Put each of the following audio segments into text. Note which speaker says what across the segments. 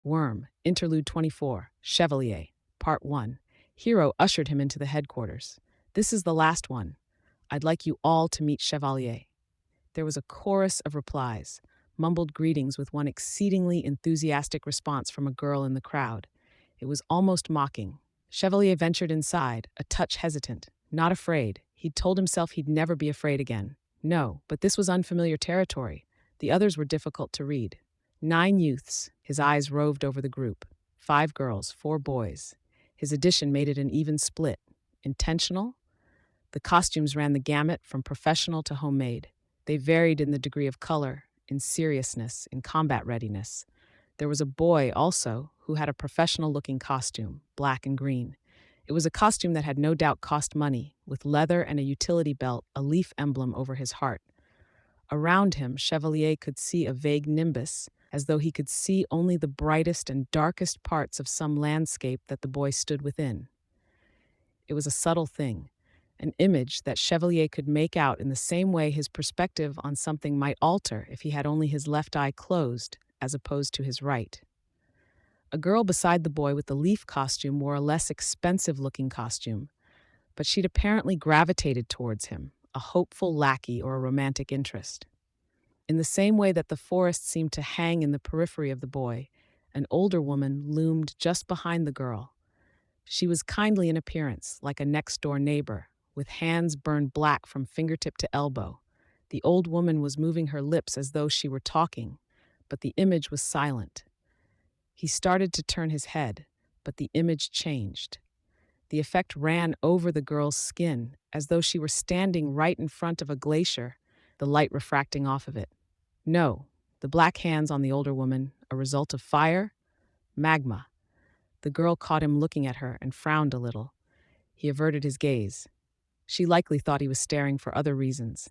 Speaker 1: Worm, Interlude 24, Chevalier, Part 1. Hero ushered him into the headquarters. This is the last one. I'd like you all to meet Chevalier. There was a chorus of replies, mumbled greetings with one exceedingly enthusiastic response from a girl in the crowd. It was almost mocking. Chevalier ventured inside, a touch hesitant, not afraid. He'd told himself he'd never be afraid again. No, but this was unfamiliar territory. The others were difficult to read. 9 youths. His eyes roved over the group. 5 girls, 4 boys. His addition made it an even split. Intentional? The costumes ran the gamut from professional to homemade. They varied in the degree of color, in seriousness, in combat readiness. There was a boy, also, who had a professional-looking costume, black and green. It was a costume that had no doubt cost money, with leather and a utility belt, a leaf emblem over his heart. Around him, Chevalier could see a vague nimbus, as though he could see only the brightest and darkest parts of some landscape that the boy stood within. It was a subtle thing, an image that Chevalier could make out in the same way his perspective on something might alter if he had only his left eye closed, as opposed to his right. A girl beside the boy with the leaf costume wore a less expensive-looking costume, but she'd apparently gravitated towards him, a hopeful lackey or a romantic interest. In the same way that the forest seemed to hang in the periphery of the boy, an older woman loomed just behind the girl. She was kindly in appearance, like a next-door neighbor, with hands burned black from fingertip to elbow. The old woman was moving her lips as though she were talking, but the image was silent. He started to turn his head, but the image changed. The effect ran over the girl's skin, as though she were standing right in front of a glacier, the light refracting off of it. No, the black hands on the older woman, a result of fire? Magma. The girl caught him looking at her and frowned a little. He averted his gaze. She likely thought he was staring for other reasons.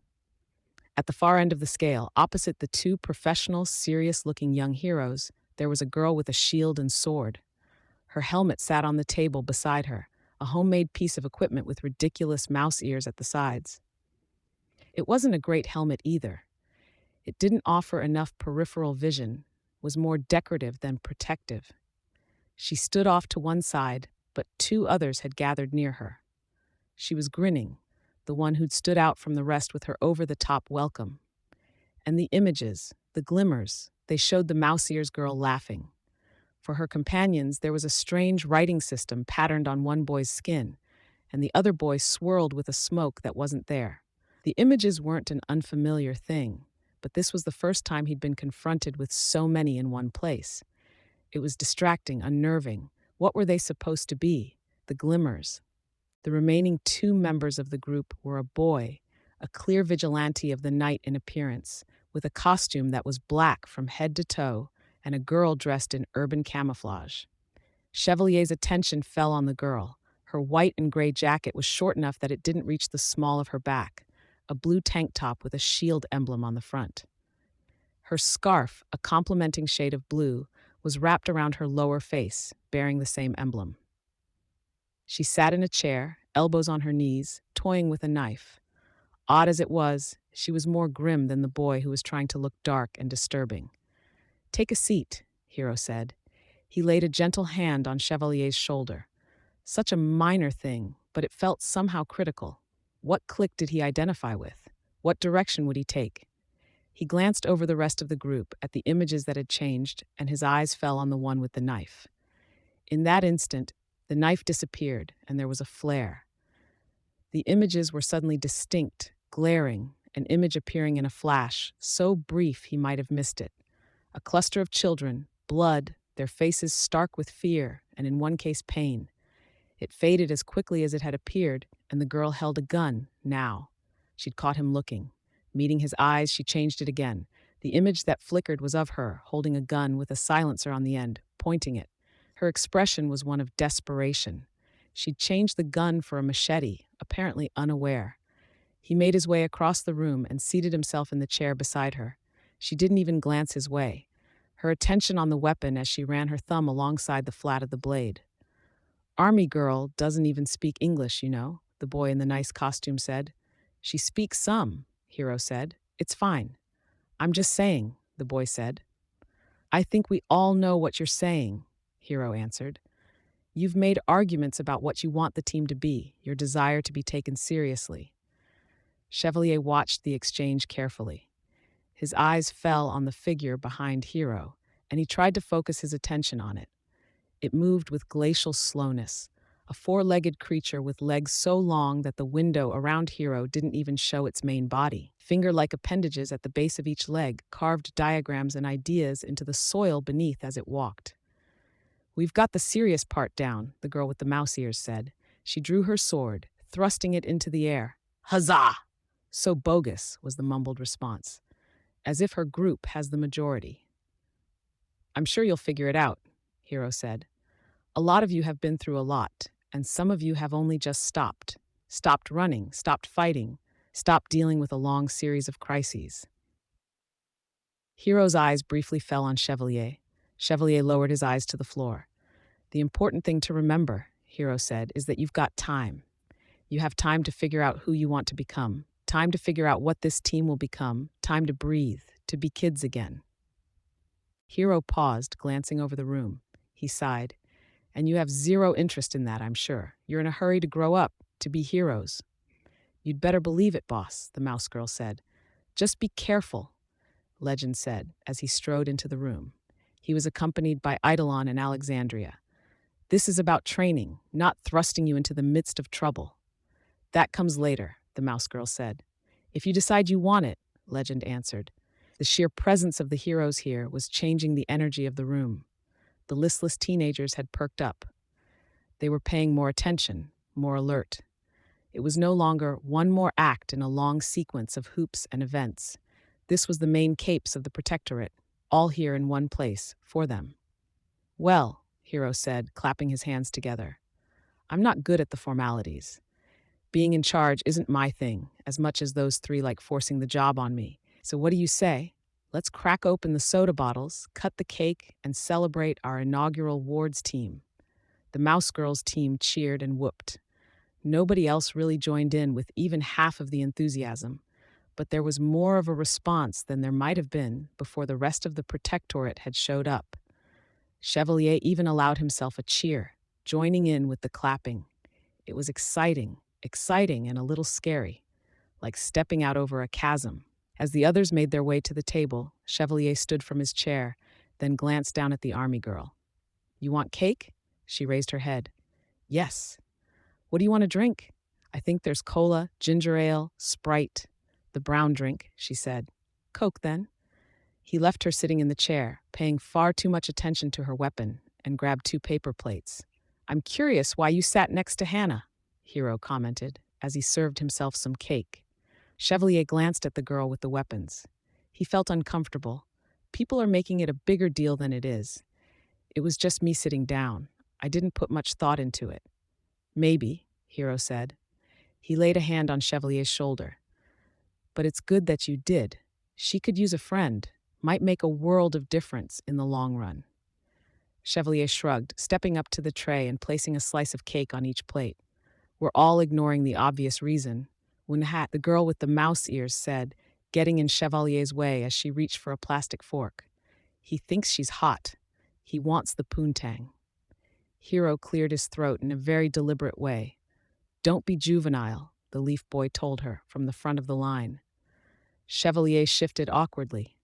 Speaker 1: At the far end of the scale, opposite the 2 professional, serious-looking young heroes, there was a girl with a shield and sword. Her helmet sat on the table beside her, a homemade piece of equipment with ridiculous mouse ears at the sides. It wasn't a great helmet either. It didn't offer enough peripheral vision, was more decorative than protective. She stood off to one side, but 2 others had gathered near her. She was grinning, the one who'd stood out from the rest with her over-the-top welcome. And the images, the glimmers, they showed the mouse ears girl laughing. For her companions, there was a strange writing system patterned on one boy's skin, and the other boy swirled with a smoke that wasn't there. The images weren't an unfamiliar thing, but this was the first time he'd been confronted with so many in one place. It was distracting, unnerving. What were they supposed to be? The glimmers. The remaining 2 members of the group were a boy, a clear vigilante of the night in appearance, with a costume that was black from head to toe, and a girl dressed in urban camouflage. Chevalier's attention fell on the girl. Her white and gray jacket was short enough that it didn't reach the small of her back, a blue tank top with a shield emblem on the front. Her scarf, a complementing shade of blue, was wrapped around her lower face, bearing the same emblem. She sat in a chair, elbows on her knees, toying with a knife. Odd as it was, she was more grim than the boy who was trying to look dark and disturbing. "Take a seat," Hero said. He laid a gentle hand on Chevalier's shoulder. Such a minor thing, but it felt somehow critical. What clique did he identify with? What direction would he take? He glanced over the rest of the group at the images that had changed, and his eyes fell on the one with the knife. In that instant, the knife disappeared, and there was a flare. The images were suddenly distinct, glaring, an image appearing in a flash, so brief he might have missed it. A cluster of children, blood, their faces stark with fear, and in one case pain. It faded as quickly as it had appeared, and the girl held a gun, now. She'd caught him looking. Meeting his eyes, she changed it again. The image that flickered was of her, holding a gun with a silencer on the end, pointing it. Her expression was one of desperation. She'd changed the gun for a machete, apparently unaware. He made his way across the room and seated himself in the chair beside her. She didn't even glance his way, her attention on the weapon as she ran her thumb alongside the flat of the blade. "Army girl doesn't even speak English, you know," the boy in the nice costume said. "She speaks some," Hero said. "It's fine." "I'm just saying," the boy said. I think we all know what you're saying, Hero answered. You've made arguments about what you want the team to be, your desire to be taken seriously. Chevalier watched the exchange carefully. His eyes fell on the figure behind Hero, and he tried to focus his attention on it. It moved with glacial slowness, a four-legged creature with legs so long that the window around Hero didn't even show its main body. Finger-like appendages at the base of each leg carved diagrams and ideas into the soil beneath as it walked. We've got the serious part down, the girl with the mouse ears said. She drew her sword, thrusting it into the air. Huzzah! So bogus, was the mumbled response, as if her group has the majority. I'm sure you'll figure it out, Hero said. A lot of you have been through a lot, and some of you have only just stopped. Stopped running, stopped fighting, stopped dealing with a long series of crises. Hero's eyes briefly fell on Chevalier. Chevalier lowered his eyes to the floor. The important thing to remember, Hero said, is that you've got time. You have time to figure out who you want to become, time to figure out what this team will become, time to breathe, to be kids again. Hero paused, glancing over the room. He sighed. And you have zero interest in that, I'm sure. You're in a hurry to grow up, to be heroes. You'd better believe it, boss, the mouse girl said. Just be careful, Legend said, as he strode into the room. He was accompanied by Eidolon and Alexandria. This is about training, not thrusting you into the midst of trouble. That comes later, the mouse girl said. If you decide you want it, Legend answered. The sheer presence of the heroes here was changing the energy of the room. The listless teenagers had perked up. They were paying more attention, more alert. It was no longer one more act in a long sequence of hoops and events. This was the main capes of the Protectorate, all here in one place, for them. Well, Hero said, clapping his hands together. I'm not good at the formalities. Being in charge isn't my thing, as much as those three like forcing the job on me. So what do you say? Let's crack open the soda bottles, cut the cake, and celebrate our inaugural wards team. The Mouse Girls team cheered and whooped. Nobody else really joined in with even half of the enthusiasm, but there was more of a response than there might have been before the rest of the Protectorate had showed up. Chevalier even allowed himself a cheer, joining in with the clapping. It was exciting and a little scary, like stepping out over a chasm. As the others made their way to the table, Chevalier stood from his chair, then glanced down at the army girl. You want cake? She raised her head. Yes. What do you want to drink? I think there's cola, ginger ale, Sprite. The brown drink, she said. Coke, then. He left her sitting in the chair, paying far too much attention to her weapon, and grabbed 2 paper plates. I'm curious why you sat next to Hannah, Hero commented, as he served himself some cake. Chevalier glanced at the girl with the weapons. He felt uncomfortable. People are making it a bigger deal than it is. It was just me sitting down. I didn't put much thought into it. Maybe, Hero said. He laid a hand on Chevalier's shoulder. But it's good that you did. She could use a friend. Might make a world of difference in the long run. Chevalier shrugged, stepping up to the tray and placing a slice of cake on each plate. We're all ignoring the obvious reason. When the girl with the mouse ears said, getting in Chevalier's way as she reached for a plastic fork. He thinks she's hot. He wants the poontang. Hero cleared his throat in a very deliberate way. Don't be juvenile, the leaf boy told her from the front of the line. Chevalier shifted awkwardly.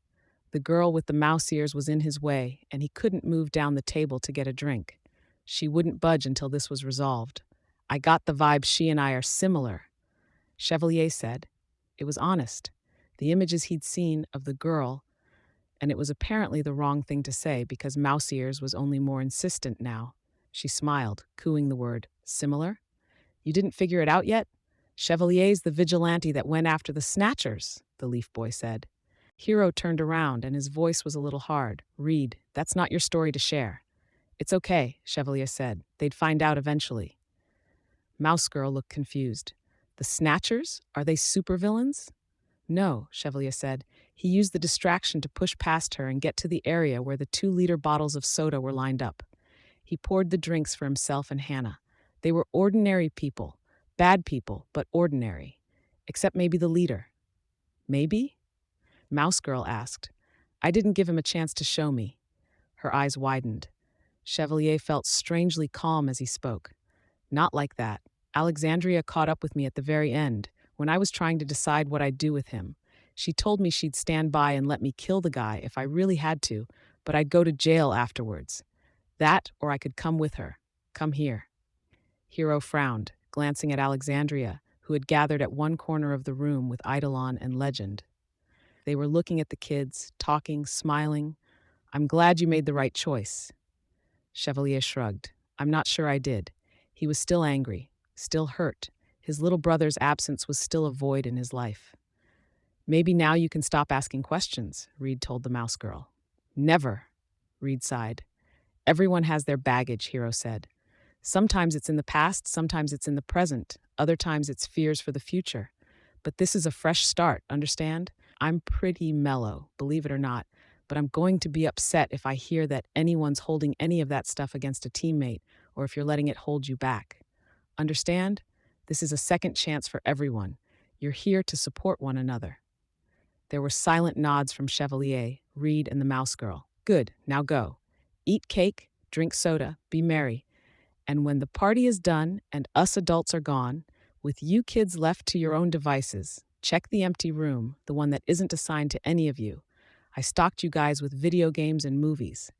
Speaker 1: The girl with the mouse ears was in his way, and he couldn't move down the table to get a drink. She wouldn't budge until this was resolved. I got the vibe she and I are similar, Chevalier said. It was honest. The images he'd seen of the girl, and it was apparently the wrong thing to say because Mouse Ears was only more insistent now. She smiled, cooing the word, similar? You didn't figure it out yet? Chevalier's the vigilante that went after the snatchers, the leaf boy said. Hero turned around and his voice was a little hard. Reed, that's not your story to share. It's okay, Chevalier said. They'd find out eventually. Mouse Girl looked confused. The Snatchers? Are they supervillains? No, Chevalier said. He used the distraction to push past her and get to the area where the 2-liter bottles of soda were lined up. He poured the drinks for himself and Hannah. They were ordinary people. Bad people, but ordinary. Except maybe the leader. Maybe? Mouse Girl asked. I didn't give him a chance to show me. Her eyes widened. Chevalier felt strangely calm as he spoke. Not like that. Alexandria caught up with me at the very end, when I was trying to decide what I'd do with him. She told me she'd stand by and let me kill the guy if I really had to, but I'd go to jail afterwards. That, or I could come with her. Come here. Hero frowned, glancing at Alexandria, who had gathered at one corner of the room with Eidolon and Legend. They were looking at the kids, talking, smiling. I'm glad you made the right choice. Chevalier shrugged. I'm not sure I did. He was still angry, still hurt. His little brother's absence was still a void in his life. Maybe now you can stop asking questions, Reed told the mouse girl. Never, Reed sighed. Everyone has their baggage, Hero said. Sometimes it's in the past, sometimes it's in the present, other times it's fears for the future. But this is a fresh start, understand? I'm pretty mellow, believe it or not, but I'm going to be upset if I hear that anyone's holding any of that stuff against a teammate, or if you're letting it hold you back. Understand? This is a second chance for everyone. You're here to support one another. There were silent nods from Chevalier, Reed, and the mouse girl. Good, now go. Eat cake, drink soda, be merry. And when the party is done and us adults are gone, with you kids left to your own devices, check the empty room, the one that isn't assigned to any of you. I stocked you guys with video games and movies.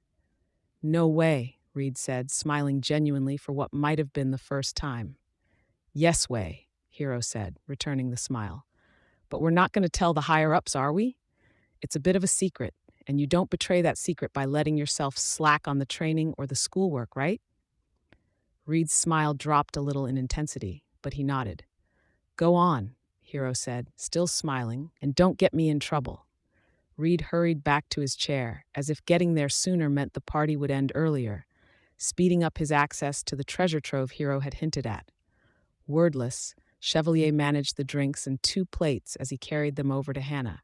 Speaker 1: No way, Reed said, smiling genuinely for what might have been the first time. Yes way, Hero said, returning the smile. But we're not going to tell the higher-ups, are we? It's a bit of a secret, and you don't betray that secret by letting yourself slack on the training or the schoolwork, right? Reed's smile dropped a little in intensity, but he nodded. Go on, Hero said, still smiling, and don't get me in trouble. Reed hurried back to his chair, as if getting there sooner meant the party would end earlier, speeding up his access to the treasure trove Hero had hinted at. Wordless, Chevalier managed the drinks and 2 plates as he carried them over to Hannah.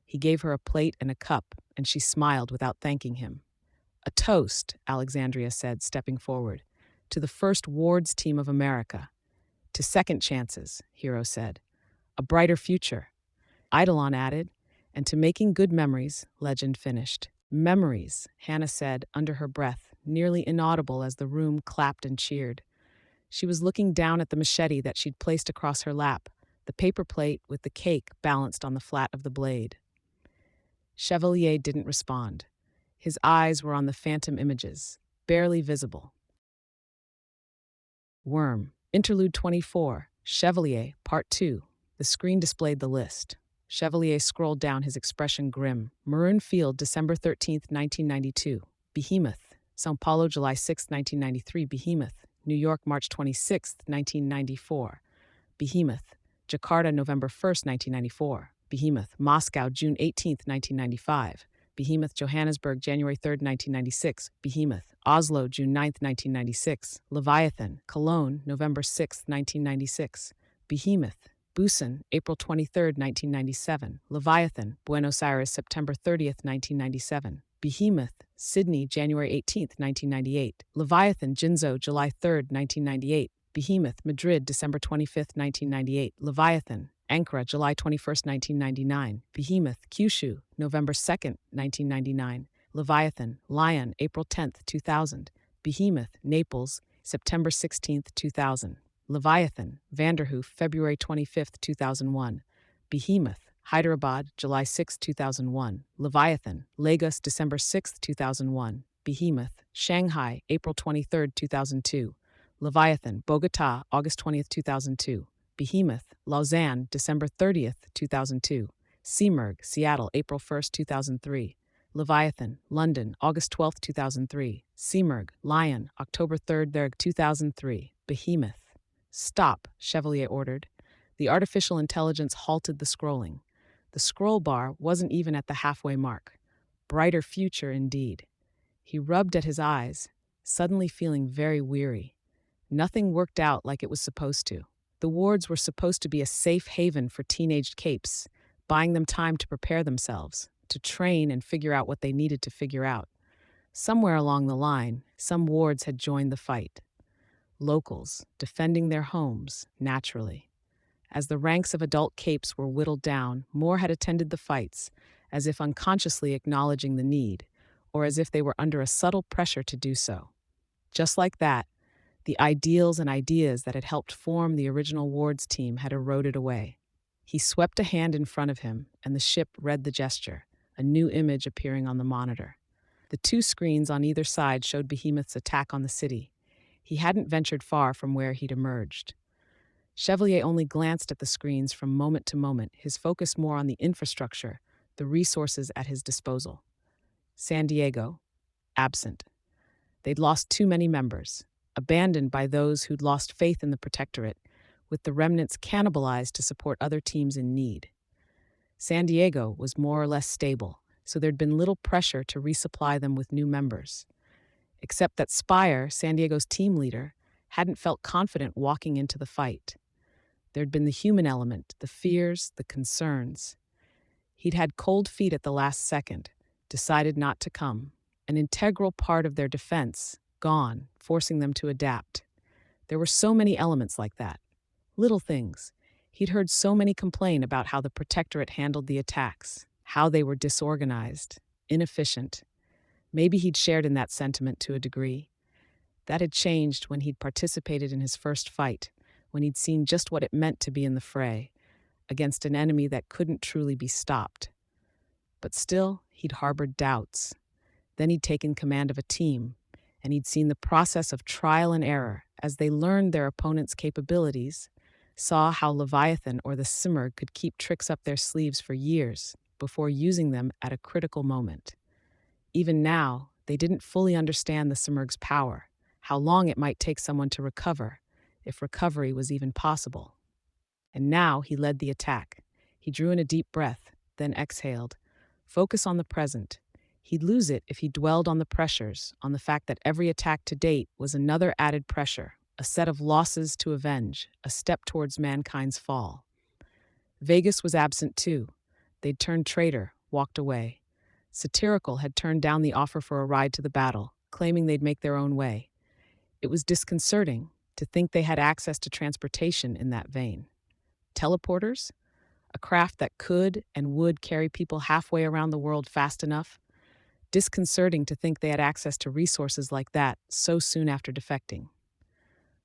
Speaker 1: He gave her a plate and a cup, and she smiled without thanking him. A toast, Alexandria said, stepping forward. To the first Wards team of America. To second chances, Hero said. A brighter future. Eidolon added. And to making good memories, Legend finished. Memories, Hannah said under her breath, nearly inaudible as the room clapped and cheered. She was looking down at the machete that she'd placed across her lap, the paper plate with the cake balanced on the flat of the blade. Chevalier didn't respond. His eyes were on the phantom images, barely visible. Worm. Interlude 24. Chevalier, Part 2. The screen displayed the list. Chevalier scrolled down, his expression grim. Maroon Field, December 13, 1992. Behemoth. São Paulo, July 6, 1993. Behemoth. New York, March 26, 1994. Behemoth. Jakarta, November 1, 1994. Behemoth. Moscow, June 18, 1995. Behemoth. Johannesburg, January 3, 1996. Behemoth. Oslo, June 9, 1996. Leviathan. Cologne, November 6, 1996. Behemoth. Busan, April 23, 1997. Leviathan. Buenos Aires, September 30, 1997. Behemoth. Sydney, January 18, 1998. Leviathan. Jinzhou, July 3, 1998. Behemoth. Madrid, December 25, 1998. Leviathan. Ankara, July 21, 1999. Behemoth. Kyushu, November 2, 1999. Leviathan. Lion, April 10, 2000. Behemoth. Naples, September 16, 2000. Leviathan. Vanderhoof, February 25, 2001. Behemoth. Hyderabad, July 6, 2001. Leviathan. Lagos, December 6, 2001. Behemoth. Shanghai, April 23, 2002. Leviathan. Bogota, August 20, 2002. Behemoth. Lausanne, December 30, 2002. Seamerg, Seattle, April 1, 2003. Leviathan. London, August 12, 2003. Seamerg. Lion, October 3, 2003. Behemoth. Stop, Chevalier ordered. The artificial intelligence halted the scrolling. The scroll bar wasn't even at the halfway mark. Brighter future indeed. He rubbed at his eyes, suddenly feeling very weary. Nothing worked out like it was supposed to. The wards were supposed to be a safe haven for teenaged capes, buying them time to prepare themselves, to train and figure out what they needed to figure out. Somewhere along the line, some wards had joined the fight. Locals, defending their homes, naturally. As the ranks of adult capes were whittled down, more had attended the fights, as if unconsciously acknowledging the need, or as if they were under a subtle pressure to do so. Just like that, the ideals and ideas that had helped form the original Ward's team had eroded away. He swept a hand in front of him, and the ship read the gesture, a new image appearing on the monitor. The two screens on either side showed Behemoth's attack on the city. He hadn't ventured far from where he'd emerged. Chevalier only glanced at the screens from moment to moment, his focus more on the infrastructure, the resources at his disposal. San Diego, absent. They'd lost too many members, abandoned by those who'd lost faith in the Protectorate, with the remnants cannibalized to support other teams in need. San Diego was more or less stable, so there'd been little pressure to resupply them with new members. Except that Spire, San Diego's team leader, hadn't felt confident walking into the fight. There'd been the human element, the fears, the concerns. He'd had cold feet at the last second, decided not to come. An integral part of their defense, gone, forcing them to adapt. There were so many elements like that. Little things. He'd heard so many complain about how the Protectorate handled the attacks, how they were disorganized, inefficient. Maybe he'd shared in that sentiment to a degree. That had changed when he'd participated in his first fight, when he'd seen just what it meant to be in the fray, against an enemy that couldn't truly be stopped. But still, he'd harbored doubts. Then he'd taken command of a team, and he'd seen the process of trial and error as they learned their opponent's capabilities, saw how Leviathan or the Simurgh could keep tricks up their sleeves for years before using them at a critical moment. Even now, they didn't fully understand the Simurgh's power, how long it might take someone to recover, if recovery was even possible. And now he led the attack. He drew in a deep breath, then exhaled. Focus on the present. He'd lose it if he dwelled on the pressures, on the fact that every attack to date was another added pressure, a set of losses to avenge, a step towards mankind's fall. Vegas was absent too. They'd turned traitor, walked away. Satirical had turned down the offer for a ride to the battle, claiming they'd make their own way. It was disconcerting to think they had access to transportation in that vein. Teleporters? A craft that could and would carry people halfway around the world fast enough? Disconcerting to think they had access to resources like that so soon after defecting.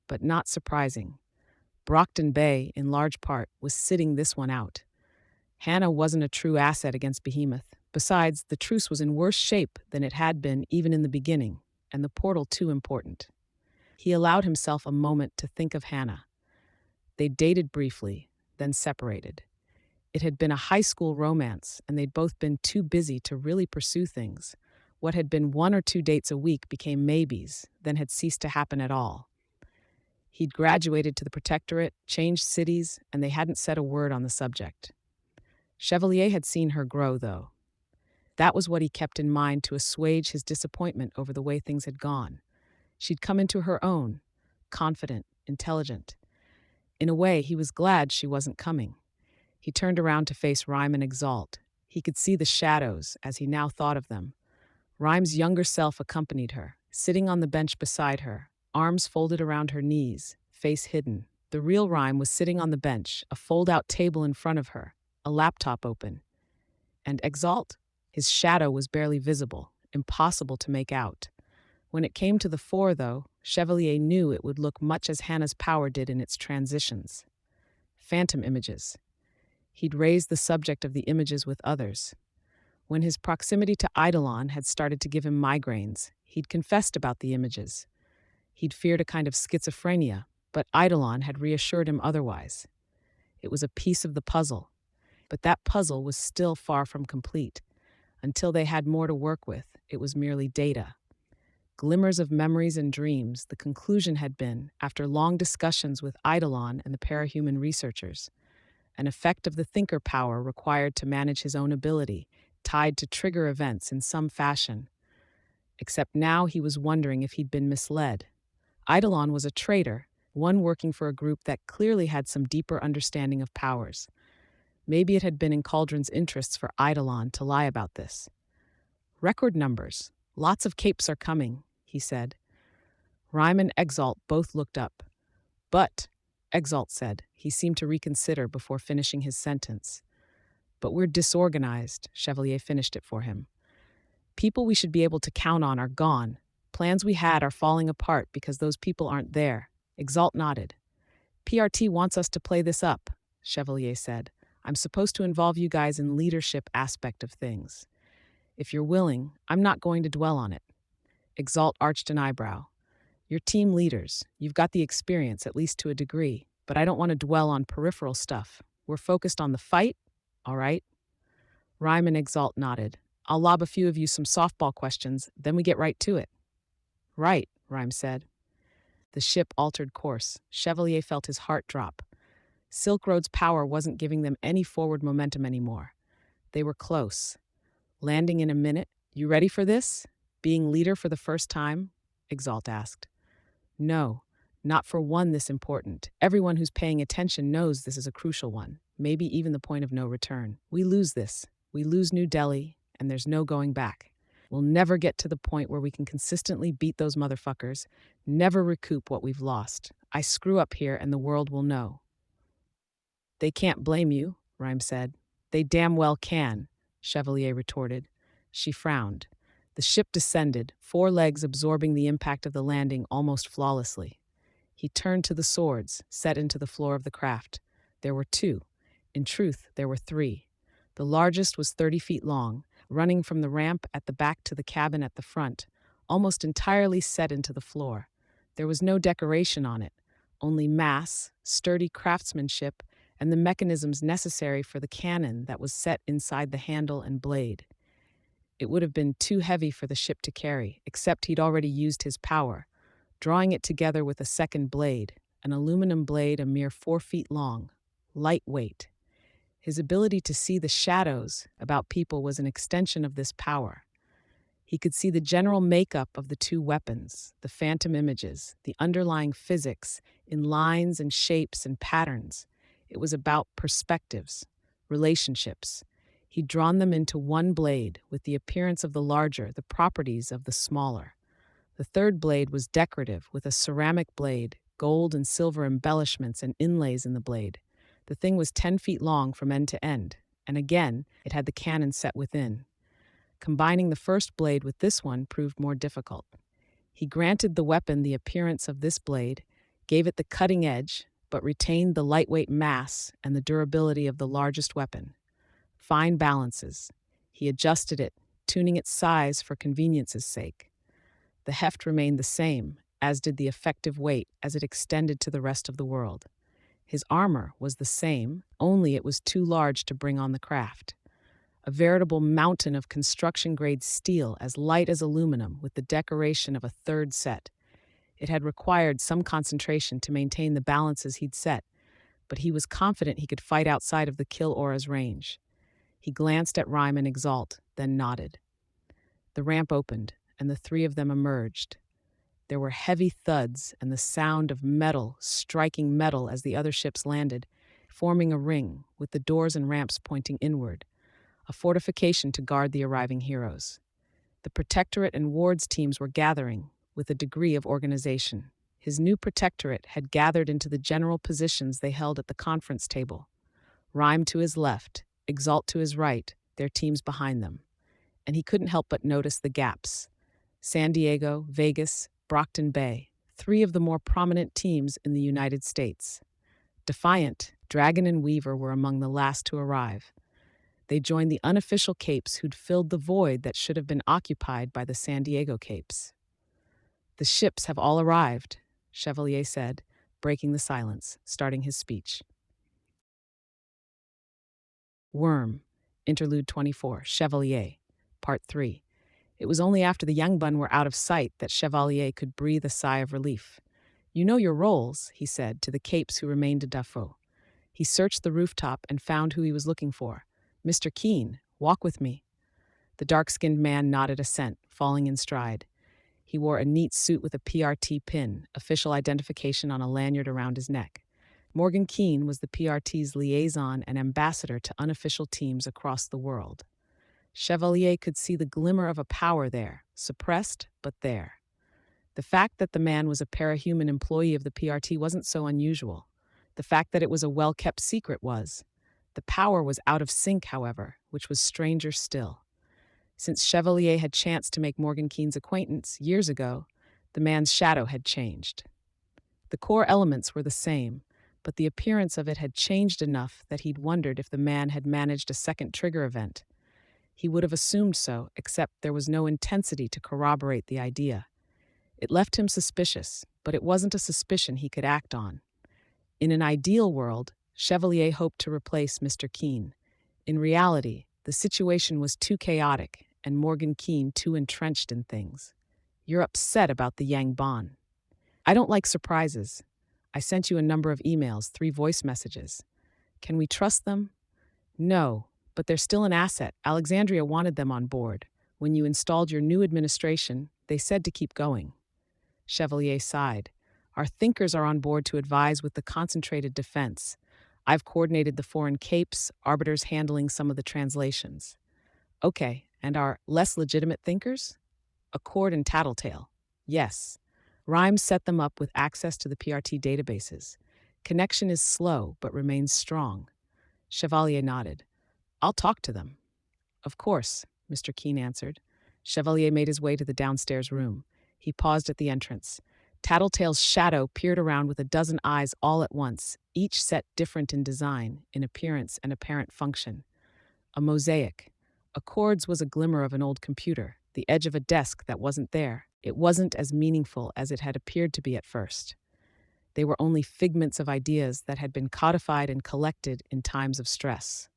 Speaker 1: But not surprising. Brockton Bay, in large part, was sitting this one out. Hannah wasn't a true asset against Behemoth. Besides, the truce was in worse shape than it had been even in the beginning, and the portal too important. He allowed himself a moment to think of Hannah. They dated briefly, then separated. It had been a high school romance, and they'd both been too busy to really pursue things. What had been 1 or 2 dates a week became maybes, then had ceased to happen at all. He'd graduated to the Protectorate, changed cities, and they hadn't said a word on the subject. Chevalier had seen her grow, though. That was what he kept in mind to assuage his disappointment over the way things had gone. She'd come into her own, confident, intelligent. In a way, he was glad she wasn't coming. He turned around to face Rhyme and Exalt. He could see the shadows as he now thought of them. Rhyme's younger self accompanied her, sitting on the bench beside her, arms folded around her knees, face hidden. The real Rhyme was sitting on the bench, a fold-out table in front of her, a laptop open. And Exalt? His shadow was barely visible, impossible to make out. When it came to the fore, though, Chevalier knew it would look much as Hannah's power did in its transitions. Phantom images. He'd raised the subject of the images with others. When his proximity to Eidolon had started to give him migraines, he'd confessed about the images. He'd feared a kind of schizophrenia, but Eidolon had reassured him otherwise. It was a piece of the puzzle, but that puzzle was still far from complete. Until they had more to work with, it was merely data. Glimmers of memories and dreams, the conclusion had been, after long discussions with Eidolon and the parahuman researchers, an effect of the thinker power required to manage his own ability, tied to trigger events in some fashion. Except now he was wondering if he'd been misled. Eidolon was a traitor, one working for a group that clearly had some deeper understanding of powers. Maybe it had been in Cauldron's interests for Eidolon to lie about this. Record numbers. Lots of capes are coming, he said. Rhyme and Exalt both looked up. But, Exalt said. He seemed to reconsider before finishing his sentence. But we're disorganized, Chevalier finished it for him. People we should be able to count on are gone. Plans we had are falling apart because those people aren't there. Exalt nodded. PRT wants us to play this up, Chevalier said. I'm supposed to involve you guys in leadership aspect of things. If you're willing, I'm not going to dwell on it. Exalt arched an eyebrow. You're team leaders. You've got the experience, at least to a degree, but I don't want to dwell on peripheral stuff. We're focused on the fight, all right? Rhyme and Exalt nodded. I'll lob a few of you some softball questions, then we get right to it. Right, Rhyme said. The ship altered course. Chevalier felt his heart drop. Silk Road's power wasn't giving them any forward momentum anymore. They were close. Landing in a minute. You ready for this? Being leader for the first time? Exalt asked. No, not for one this important. Everyone who's paying attention knows this is a crucial one, maybe even the point of no return. We lose this. We lose New Delhi, and there's no going back. We'll never get to the point where we can consistently beat those motherfuckers, never recoup what we've lost. I screw up here and the world will know. They can't blame you, Rhyme said. They damn well can, Chevalier retorted. She frowned. The ship descended, 4 legs absorbing the impact of the landing almost flawlessly. He turned to the swords, set into the floor of the craft. There were 2. In truth, there were 3. The largest was 30 feet long, running from the ramp at the back to the cabin at the front, almost entirely set into the floor. There was no decoration on it, only mass, sturdy craftsmanship, and the mechanisms necessary for the cannon that was set inside the handle and blade. It would have been too heavy for the ship to carry, except he'd already used his power, drawing it together with a second blade, an aluminum blade a mere 4 feet long, lightweight. His ability to see the shadows about people was an extension of this power. He could see the general makeup of the 2 weapons, the phantom images, the underlying physics in lines and shapes and patterns. It was about perspectives, relationships. He'd drawn them into one blade with the appearance of the larger, the properties of the smaller. The third blade was decorative with a ceramic blade, gold and silver embellishments and inlays in the blade. The thing was 10 feet long from end to end, and again, it had the cannon set within. Combining the first blade with this one proved more difficult. He granted the weapon the appearance of this blade, gave it the cutting edge, but retained the lightweight mass and the durability of the largest weapon. Fine balances. He adjusted it, tuning its size for convenience's sake. The heft remained the same, as did the effective weight as it extended to the rest of the world. His armor was the same, only it was too large to bring on the craft. A veritable mountain of construction-grade steel as light as aluminum with the decoration of a third set. It had required some concentration to maintain the balances he'd set, but he was confident he could fight outside of the kill aura's range. He glanced at Rhyme and Exalt, then nodded. The ramp opened, and the 3 of them emerged. There were heavy thuds and the sound of metal striking metal as the other ships landed, forming a ring with the doors and ramps pointing inward, a fortification to guard the arriving heroes. The Protectorate and Wards teams were gathering, with a degree of organization. His new Protectorate had gathered into the general positions they held at the conference table. Rhyme to his left, Exalt to his right, their teams behind them. And he couldn't help but notice the gaps. San Diego, Vegas, Brockton Bay, 3 of the more prominent teams in the United States. Defiant, Dragon and Weaver were among the last to arrive. They joined the unofficial Capes who'd filled the void that should have been occupied by the San Diego Capes. The ships have all arrived, Chevalier said, breaking the silence, starting his speech. Worm, Interlude 24, Chevalier, Part 3. It was only after the young bun were out of sight that Chevalier could breathe a sigh of relief. You know your roles, he said to the Capes who remained at Dafo. He searched the rooftop and found who he was looking for. Mr. Keene, walk with me. The dark-skinned man nodded assent, falling in stride. He wore a neat suit with a PRT pin, official identification on a lanyard around his neck. Morgan Keene was the PRT's liaison and ambassador to unofficial teams across the world. Chevalier could see the glimmer of a power there, suppressed, but there. The fact that the man was a parahuman employee of the PRT wasn't so unusual. The fact that it was a well-kept secret was. The power was out of sync, however, which was stranger still. Since Chevalier had chanced to make Morgan Keene's acquaintance years ago, the man's shadow had changed. The core elements were the same, but the appearance of it had changed enough that he'd wondered if the man had managed a second trigger event. He would have assumed so, except there was no intensity to corroborate the idea. It left him suspicious, but it wasn't a suspicion he could act on. In an ideal world, Chevalier hoped to replace Mr. Keene. In reality, the situation was too chaotic and Morgan Keene too entrenched in things. You're upset about the Yang Ban. I don't like surprises. I sent you a number of emails, 3 voice messages. Can we trust them? No, but they're still an asset. Alexandria wanted them on board. When you installed your new administration, they said to keep going. Chevalier sighed. Our thinkers are on board to advise with the concentrated defense. I've coordinated the foreign capes, arbiters handling some of the translations. Okay, and our less legitimate thinkers? Accord and Tattletale. Yes. Rhymes set them up with access to the PRT databases. Connection is slow, but remains strong. Chevalier nodded. I'll talk to them. Of course, Mr. Keene answered. Chevalier made his way to the downstairs room. He paused at the entrance. Tattletale's shadow peered around with a dozen eyes all at once, each set different in design, in appearance, and apparent function. A mosaic. Accords was a glimmer of an old computer, the edge of a desk that wasn't there. It wasn't as meaningful as it had appeared to be at first. They were only figments of ideas that had been codified and collected in times of stress.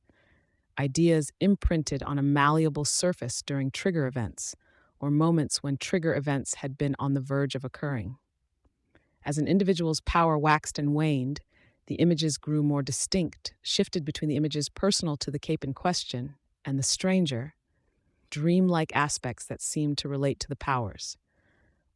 Speaker 1: Ideas imprinted on a malleable surface during trigger events, or moments when trigger events had been on the verge of occurring. As an individual's power waxed and waned, the images grew more distinct, shifted between the images personal to the cape in question and the stranger, dreamlike aspects that seemed to relate to the powers.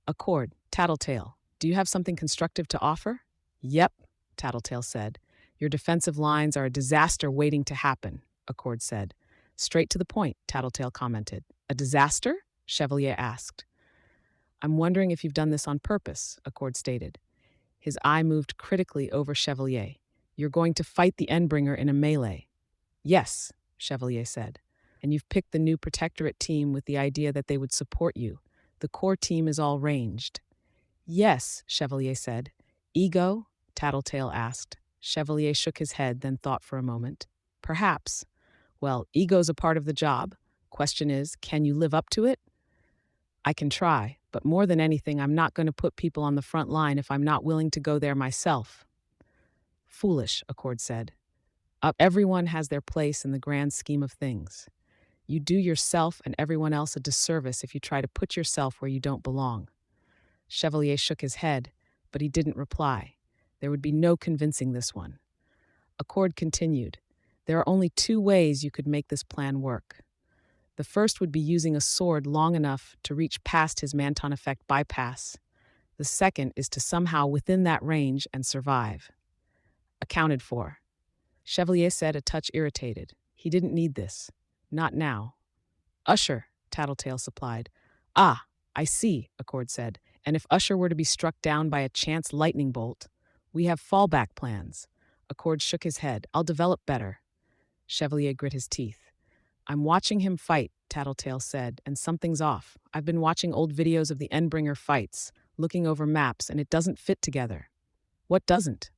Speaker 1: Accord, Tattletale, do you have something constructive to offer? Yep, Tattletale said. Your defensive lines are a disaster waiting to happen, Accord said. Straight to the point, Tattletale commented. A disaster? Chevalier asked. I'm wondering if you've done this on purpose, Accord stated. His eye moved critically over Chevalier. You're going to fight the Endbringer in a melee. Yes, Chevalier said. And you've picked the new Protectorate team with the idea that they would support you. The core team is all ranged. Yes, Chevalier said. Ego? Tattletale asked. Chevalier shook his head, then thought for a moment. Perhaps. Well, ego's a part of the job. Question is, can you live up to it? I can try, but more than anything, I'm not going to put people on the front line if I'm not willing to go there myself. Foolish, Accord said. Everyone has their place in the grand scheme of things. You do yourself and everyone else a disservice if you try to put yourself where you don't belong. Chevalier shook his head, but he didn't reply. There would be no convincing this one. Accord continued. There are only 2 ways you could make this plan work. The first would be using a sword long enough to reach past his Manton effect bypass. The second is to somehow within that range and survive. Accounted for. Chevalier said, a touch irritated. He didn't need this. Not now. Usher, Tattletale supplied. Ah, I see, Accord said. And if Usher were to be struck down by a chance lightning bolt, we have fallback plans. Accord shook his head. I'll develop better. Chevalier grit his teeth. I'm watching him fight, Tattletale said, and something's off. I've been watching old videos of the Endbringer fights, looking over maps, and it doesn't fit together. What doesn't?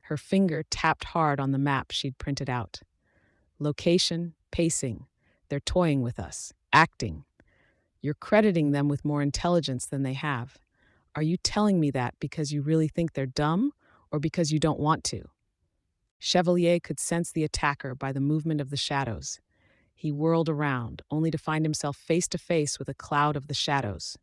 Speaker 1: Her finger tapped hard on the map she'd printed out. Location, pacing. They're toying with us, acting. You're crediting them with more intelligence than they have. Are you telling me that because you really think they're dumb, or because you don't want to? Chevalier could sense the attacker by the movement of the shadows. He whirled around, only to find himself face to face with a cloud of the shadows.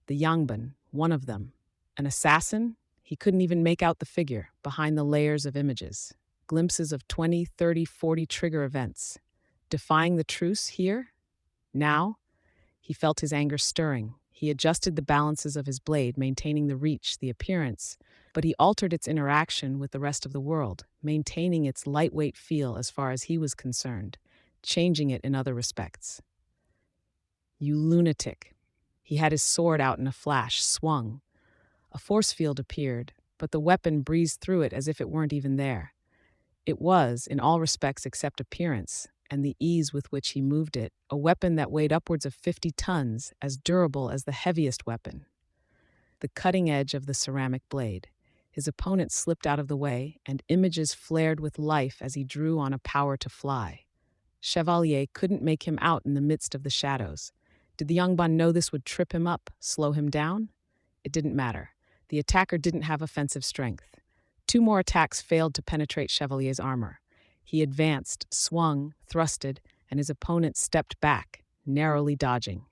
Speaker 1: The Yangban, one of them. An assassin? He couldn't even make out the figure, behind the layers of images. Glimpses of 20, 30, 40 trigger events. Defying the truce here? Now? He felt his anger stirring. He adjusted the balances of his blade, maintaining the reach, the appearance, but he altered its interaction with the rest of the world, maintaining its lightweight feel as far as he was concerned, changing it in other respects. You lunatic. He had his sword out in a flash, swung. A force field appeared, but the weapon breezed through it as if it weren't even there. It was, in all respects except appearance, and the ease with which he moved it, a weapon that weighed upwards of 50 tons, as durable as the heaviest weapon. The cutting edge of the ceramic blade. His opponent slipped out of the way, and images flared with life as he drew on a power to fly. Chevalier couldn't make him out in the midst of the shadows. Did the Yangban know this would trip him up, slow him down? It didn't matter. The attacker didn't have offensive strength. 2 more attacks failed to penetrate Chevalier's armor. He advanced, swung, thrusted, and his opponent stepped back, narrowly dodging.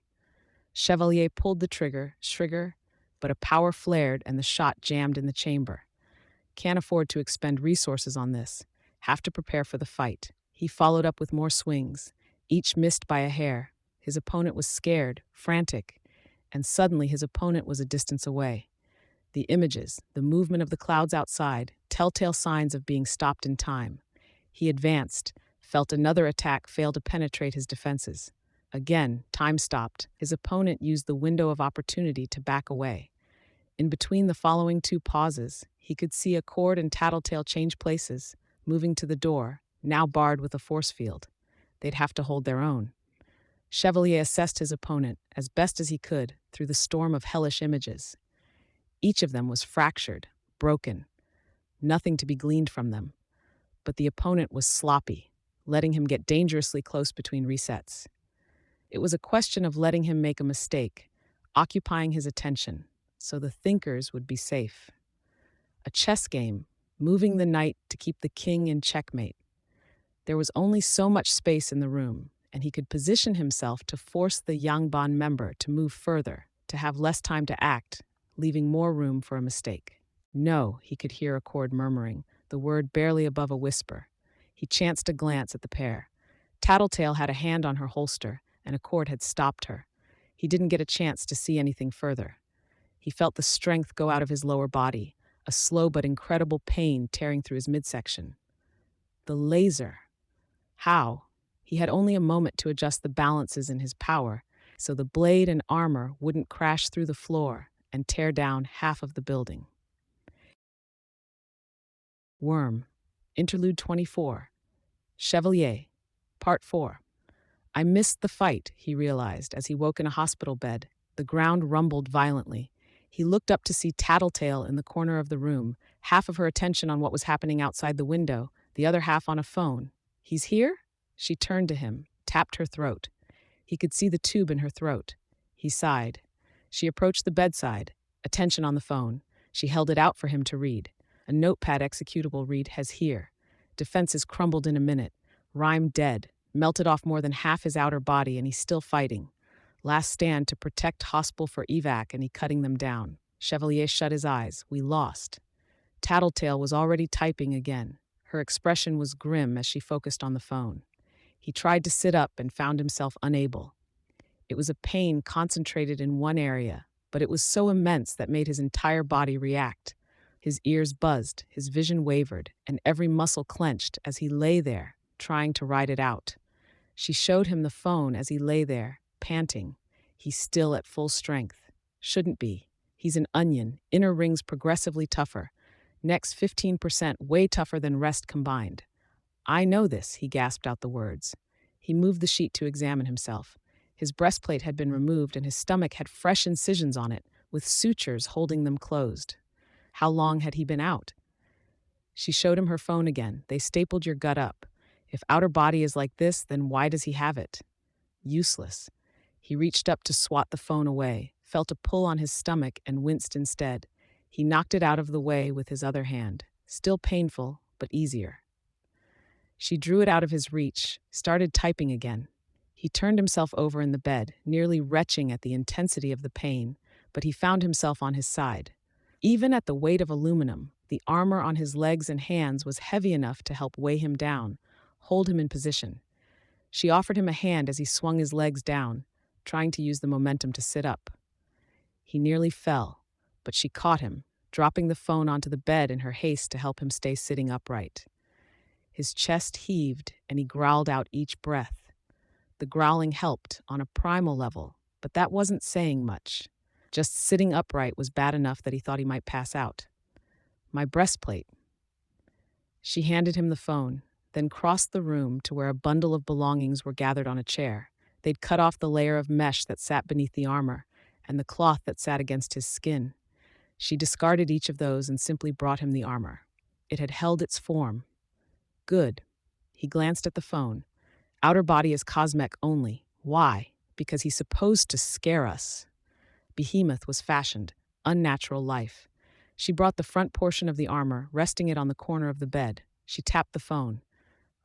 Speaker 1: Chevalier pulled the trigger, but a power flared and the shot jammed in the chamber. Can't afford to expend resources on this. Have to prepare for the fight. He followed up with more swings, each missed by a hair. His opponent was scared, frantic, and suddenly his opponent was a distance away. The images, the movement of the clouds outside, telltale signs of being stopped in time. He advanced, felt another attack fail to penetrate his defenses. Again, time stopped. His opponent used the window of opportunity to back away. In between the following 2 pauses, he could see Accord and Tattletale change places, moving to the door, now barred with a force field. They'd have to hold their own. Chevalier assessed his opponent, as best as he could, through the storm of hellish images. Each of them was fractured, broken. Nothing to be gleaned from them. But the opponent was sloppy, letting him get dangerously close between resets. It was a question of letting him make a mistake, occupying his attention, so the thinkers would be safe. A chess game, moving the knight to keep the king in checkmate. There was only so much space in the room, and he could position himself to force the Yangban member to move further, to have less time to act, leaving more room for a mistake. No, he could hear Accord murmuring, the word barely above a whisper. He chanced a glance at the pair. Tattletale had a hand on her holster, and Accord had stopped her. He didn't get a chance to see anything further. He felt the strength go out of his lower body, a slow but incredible pain tearing through his midsection. The laser. How? He had only a moment to adjust the balances in his power, so the blade and armor wouldn't crash through the floor and tear down half of the building. Worm. Interlude 24. Chevalier. Part 4. I missed the fight, he realized as he woke in a hospital bed. The ground rumbled violently. He looked up to see Tattletale in the corner of the room, half of her attention on what was happening outside the window, the other half on a phone. He's here? She turned to him, tapped her throat. He could see the tube in her throat. He sighed. She approached the bedside, attention on the phone. She held it out for him to read. A notepad executable read, has here. Defenses crumbled in a minute. Rhyme dead. Melted off more than half his outer body, and he's still fighting. Last stand to protect hospital for evac, and he cutting them down. Chevalier shut his eyes. We lost. Tattletale was already typing again. Her expression was grim as she focused on the phone. He tried to sit up and found himself unable. It was a pain concentrated in one area, but it was so immense that made his entire body react. His ears buzzed, his vision wavered, and every muscle clenched as he lay there, trying to ride it out. She showed him the phone as he lay there, panting. He's still at full strength. Shouldn't be. He's an onion, inner rings progressively tougher. Next 15% way tougher than rest combined. I know this, he gasped out the words. He moved the sheet to examine himself. His breastplate had been removed and his stomach had fresh incisions on it, with sutures holding them closed. How long had he been out? She showed him her phone again. They stapled your gut up. If outer body is like this, then why does he have it? Useless. He reached up to swat the phone away, felt a pull on his stomach and winced instead. He knocked it out of the way with his other hand. Still painful, but easier. She drew it out of his reach, started typing again. He turned himself over in the bed, nearly retching at the intensity of the pain, but he found himself on his side. Even at the weight of aluminum, the armor on his legs and hands was heavy enough to help weigh him down, hold him in position. She offered him a hand as he swung his legs down, trying to use the momentum to sit up. He nearly fell, but she caught him, dropping the phone onto the bed in her haste to help him stay sitting upright. His chest heaved, and he growled out each breath. The growling helped on a primal level, but that wasn't saying much. Just sitting upright was bad enough that he thought he might pass out. My breastplate. She handed him the phone, then crossed the room to where a bundle of belongings were gathered on a chair. They'd cut off the layer of mesh that sat beneath the armor and the cloth that sat against his skin. She discarded each of those and simply brought him the armor. It had held its form. Good. He glanced at the phone. Outer body is cosmetic only. Why? Because he's supposed to scare us. Behemoth was fashioned. Unnatural life. She brought the front portion of the armor, resting it on the corner of the bed. She tapped the phone.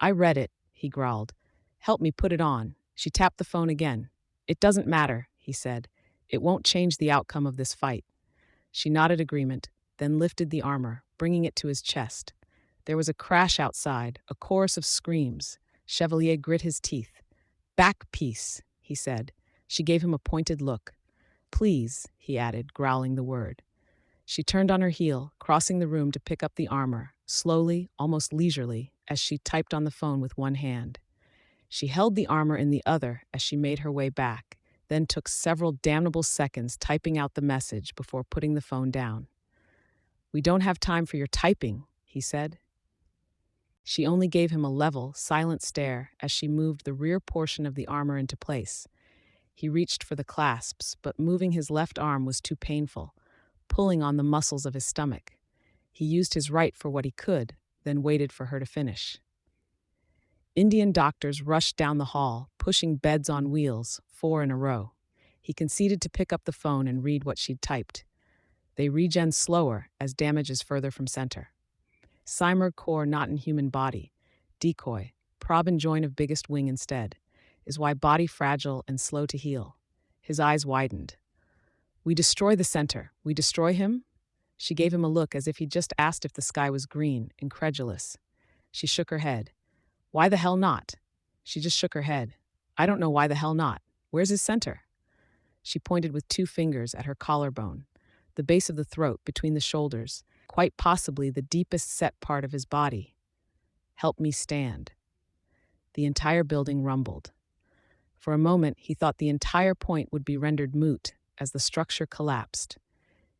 Speaker 1: I read it, he growled. Help me put it on. She tapped the phone again. It doesn't matter, he said. It won't change the outcome of this fight. She nodded agreement, then lifted the armor, bringing it to his chest. There was a crash outside, a chorus of screams. Chevalier grit his teeth. Back piece, he said. She gave him a pointed look. Please, he added, growling the word. She turned on her heel, crossing the room to pick up the armor, slowly, almost leisurely, as she typed on the phone with one hand. She held the armor in the other as she made her way back, then took several damnable seconds typing out the message before putting the phone down. We don't have time for your typing, he said. She only gave him a level, silent stare as she moved the rear portion of the armor into place. He reached for the clasps, but moving his left arm was too painful, pulling on the muscles of his stomach. He used his right for what he could, then waited for her to finish. Indian doctors rushed down the hall, pushing beds on wheels, 4 in a row. He conceded to pick up the phone and read what she'd typed. They regen slower as damage is further from center. Cymer core not in human body. Decoy, prob and join of biggest wing instead. Is why body fragile and slow to heal. His eyes widened. We destroy the center. We destroy him? She gave him a look as if he'd just asked if the sky was green, incredulous. She shook her head. Why the hell not? She just shook her head. I don't know why the hell not. Where's his center? She pointed with 2 fingers at her collarbone, the base of the throat between the shoulders, quite possibly the deepest set part of his body. Help me stand. The entire building rumbled. For a moment, he thought the entire point would be rendered moot as the structure collapsed.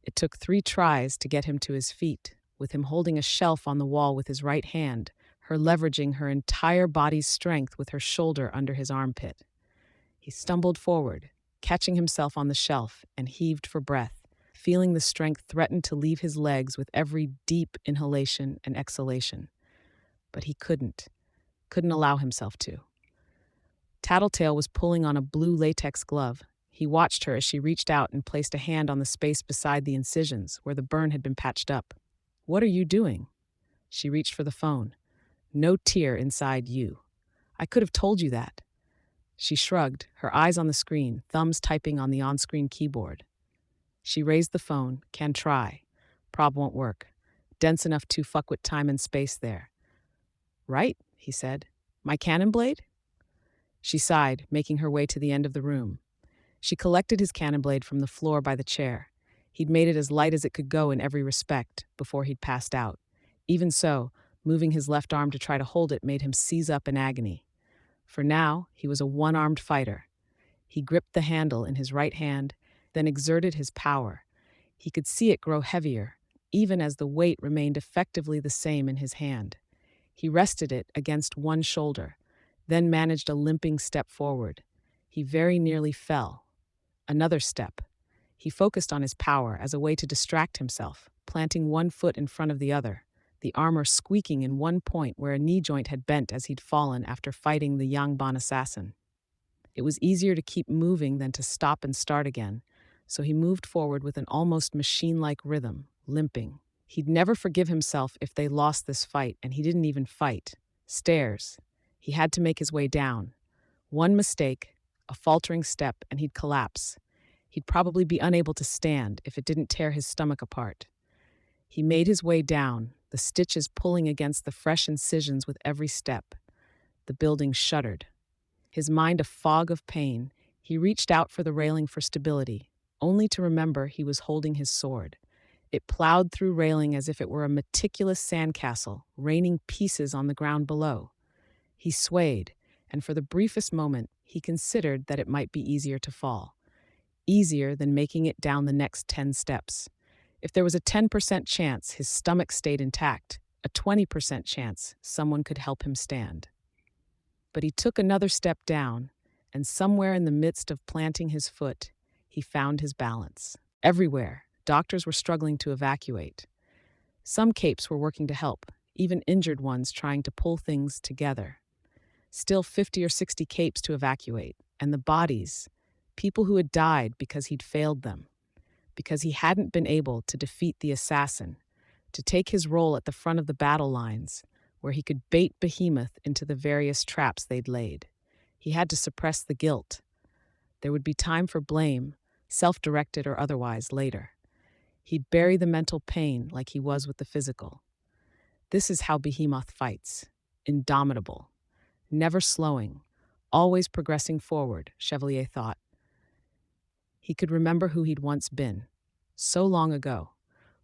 Speaker 1: It took 3 tries to get him to his feet, with him holding a shelf on the wall with his right hand, her leveraging her entire body's strength with her shoulder under his armpit. He stumbled forward, catching himself on the shelf, and heaved for breath, feeling the strength threaten to leave his legs with every deep inhalation and exhalation. But he couldn't allow himself to. Tattletale was pulling on a blue latex glove. He watched her as she reached out and placed a hand on the space beside the incisions where the burn had been patched up. What are you doing? She reached for the phone. No tear inside you. I could have told you that. She shrugged, her eyes on the screen, thumbs typing on the on-screen keyboard. She raised the phone. Can try. Prob won't work. Dense enough to fuck with time and space there. Right, he said. My cannon blade? She sighed, making her way to the end of the room. She collected his cannon blade from the floor by the chair. He'd made it as light as it could go in every respect before he'd passed out. Even so, moving his left arm to try to hold it made him seize up in agony. For now, he was a one-armed fighter. He gripped the handle in his right hand, then exerted his power. He could see it grow heavier, even as the weight remained effectively the same in his hand. He rested it against one shoulder, then managed a limping step forward. He very nearly fell. Another step. He focused on his power as a way to distract himself, planting one foot in front of the other, the armor squeaking in one point where a knee joint had bent as he'd fallen after fighting the Yangban assassin. It was easier to keep moving than to stop and start again, so he moved forward with an almost machine-like rhythm, limping. He'd never forgive himself if they lost this fight, and he didn't even fight. Stairs. He had to make his way down. One mistake, a faltering step, and he'd collapse. He'd probably be unable to stand if it didn't tear his stomach apart. He made his way down, the stitches pulling against the fresh incisions with every step. The building shuddered. His mind a fog of pain, he reached out for the railing for stability, only to remember he was holding his sword. It plowed through railing as if it were a meticulous sandcastle, raining pieces on the ground below. He swayed, and for the briefest moment, he considered that it might be easier to fall. Easier than making it down the next 10 steps. If there was a 10% chance his stomach stayed intact, a 20% chance someone could help him stand. But he took another step down, and somewhere in the midst of planting his foot, he found his balance. Everywhere, doctors were struggling to evacuate. Some capes were working to help, even injured ones trying to pull things together. Still 50 or 60 capes to evacuate, and the bodies, people who had died because he'd failed them, because he hadn't been able to defeat the assassin, to take his role at the front of the battle lines, where he could bait Behemoth into the various traps they'd laid. He had to suppress the guilt. There would be time for blame, self-directed or otherwise, later. He'd bury the mental pain like he was with the physical. This is how Behemoth fights. Indomitable. Never slowing. Always progressing forward, Chevalier thought. He could remember who he'd once been. So long ago.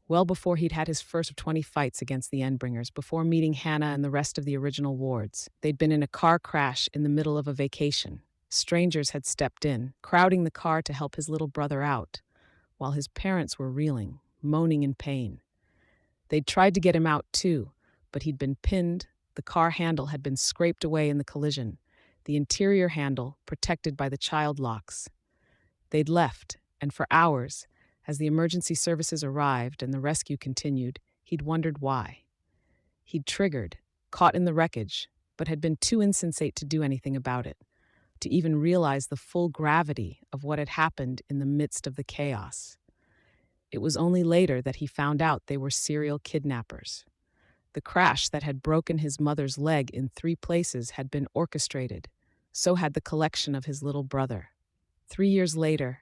Speaker 1: Well before he'd had his first of 20 fights against the Endbringers, before meeting Hannah and the rest of the original wards. They'd been in a car crash in the middle of a vacation. Strangers had stepped in, crowding the car to help his little brother out, while his parents were reeling, moaning in pain. They'd tried to get him out too, but he'd been pinned, the car handle had been scraped away in the collision, the interior handle protected by the child locks. They'd left, and for hours, as the emergency services arrived and the rescue continued, he'd wondered why. He'd triggered, caught in the wreckage, but had been too insensate to do anything about it, to even realize the full gravity of what had happened in the midst of the chaos. It was only later that he found out they were serial kidnappers. The crash that had broken his mother's leg in 3 places had been orchestrated. So had the collection of his little brother. 3 years later,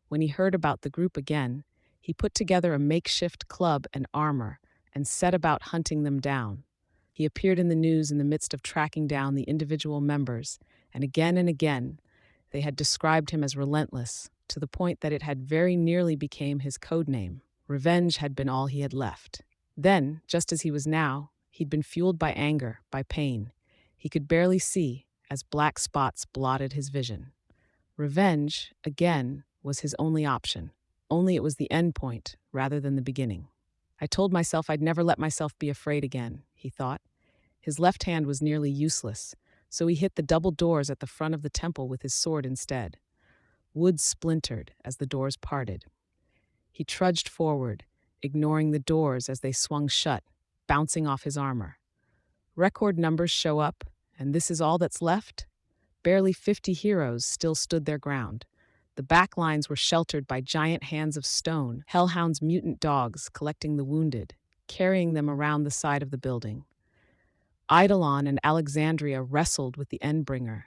Speaker 1: when he heard about the group again, he put together a makeshift club and armor and set about hunting them down. He appeared in the news in the midst of tracking down the individual members, and again, they had described him as relentless, to the point that it had very nearly became his code name. Revenge had been all he had left. Then, just as he was now, he'd been fueled by anger, by pain. He could barely see, as black spots blotted his vision. Revenge, again, was his only option. Only it was the end point, rather than the beginning. I told myself I'd never let myself be afraid again, he thought. His left hand was nearly useless, so he hit the double doors at the front of the temple with his sword instead. Wood splintered as the doors parted. He trudged forward, ignoring the doors as they swung shut, bouncing off his armor. Record numbers show up, and this is all that's left? Barely 50 heroes still stood their ground. The back lines were sheltered by giant hands of stone, Hellhound's mutant dogs collecting the wounded, carrying them around the side of the building. Eidolon and Alexandria wrestled with the Endbringer,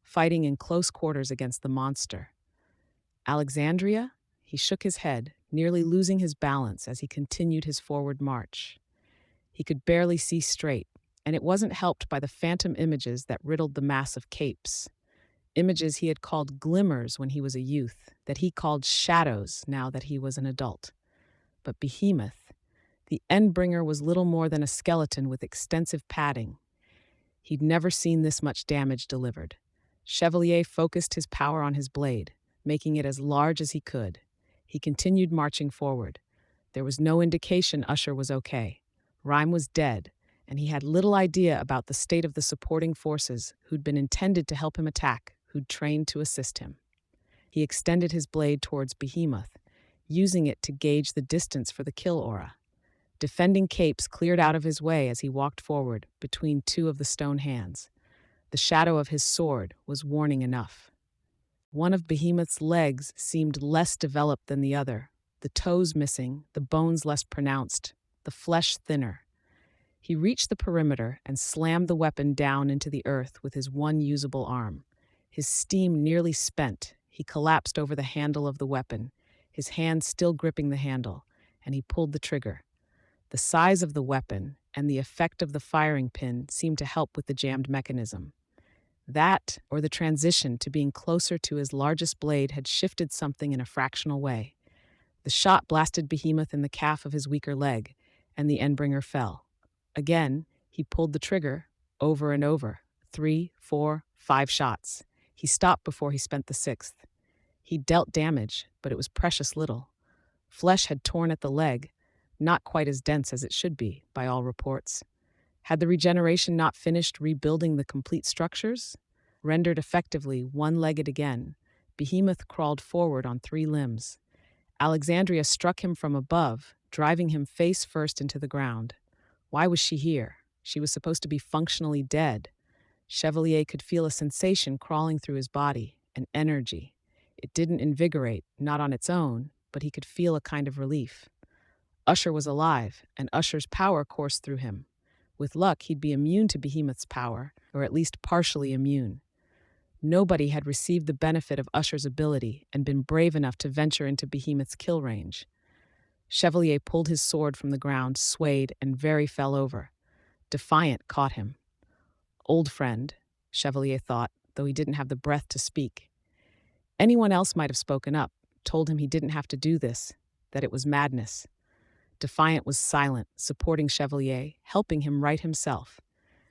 Speaker 1: fighting in close quarters against the monster. Alexandria? He shook his head, nearly losing his balance as he continued his forward march. He could barely see straight, and it wasn't helped by the phantom images that riddled the mass of capes. Images he had called glimmers when he was a youth, that he called shadows now that he was an adult. But Behemoth, the Endbringer, was little more than a skeleton with extensive padding. He'd never seen this much damage delivered. Chevalier focused his power on his blade, making it as large as he could. He continued marching forward. There was no indication Usher was okay. Rhyme was dead, and he had little idea about the state of the supporting forces who'd been intended to help him attack, who'd trained to assist him. He extended his blade towards Behemoth, using it to gauge the distance for the kill aura. Defending capes cleared out of his way as he walked forward between 2 of the stone hands. The shadow of his sword was warning enough. One of Behemoth's legs seemed less developed than the other, the toes missing, the bones less pronounced, the flesh thinner. He reached the perimeter and slammed the weapon down into the earth with his one usable arm. His steam nearly spent, he collapsed over the handle of the weapon, his hand still gripping the handle, and he pulled the trigger. The size of the weapon and the effect of the firing pin seemed to help with the jammed mechanism. That, or the transition to being closer to his largest blade, had shifted something in a fractional way. The shot blasted Behemoth in the calf of his weaker leg, and the Endbringer fell. Again, he pulled the trigger, over and over. 3, 4, 5 shots. He stopped before he spent the 6th. He dealt damage, but it was precious little. Flesh had torn at the leg, not quite as dense as it should be, by all reports. Had the regeneration not finished rebuilding the complete structures? Rendered effectively one-legged again, Behemoth crawled forward on three limbs. Alexandria struck him from above, driving him face first into the ground. Why was she here? She was supposed to be functionally dead. Chevalier could feel a sensation crawling through his body, an energy. It didn't invigorate, not on its own, but he could feel a kind of relief. Usher was alive, and Usher's power coursed through him. With luck, he'd be immune to Behemoth's power, or at least partially immune. Nobody had received the benefit of Usher's ability and been brave enough to venture into Behemoth's kill range. Chevalier pulled his sword from the ground, swayed, and very fell over. Defiant caught him. Old friend, Chevalier thought, though he didn't have the breath to speak. Anyone else might have spoken up, told him he didn't have to do this, that it was madness. Defiant was silent, supporting Chevalier, helping him right himself.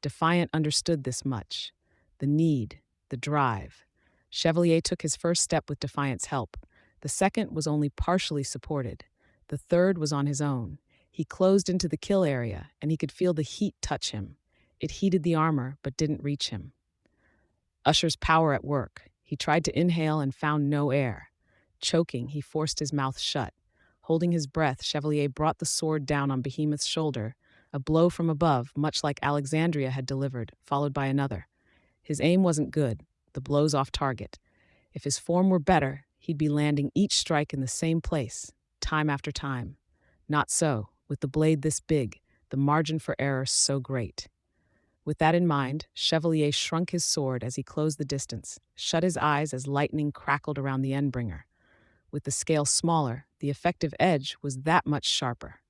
Speaker 1: Defiant understood this much. The need, the drive. Chevalier took his first step with Defiant's help. The second was only partially supported. The third was on his own. He closed into the kill area, and he could feel the heat touch him. It heated the armor, but didn't reach him. Usher's power at work. He tried to inhale and found no air. Choking, he forced his mouth shut. Holding his breath, Chevalier brought the sword down on Behemoth's shoulder, a blow from above, much like Alexandria had delivered, followed by another. His aim wasn't good, the blows off target. If his form were better, he'd be landing each strike in the same place, time after time. Not so, with the blade this big, the margin for error so great. With that in mind, Chevalier shrunk his sword as he closed the distance, shut his eyes as lightning crackled around the endbringer. With the scale smaller, the effective edge was that much sharper.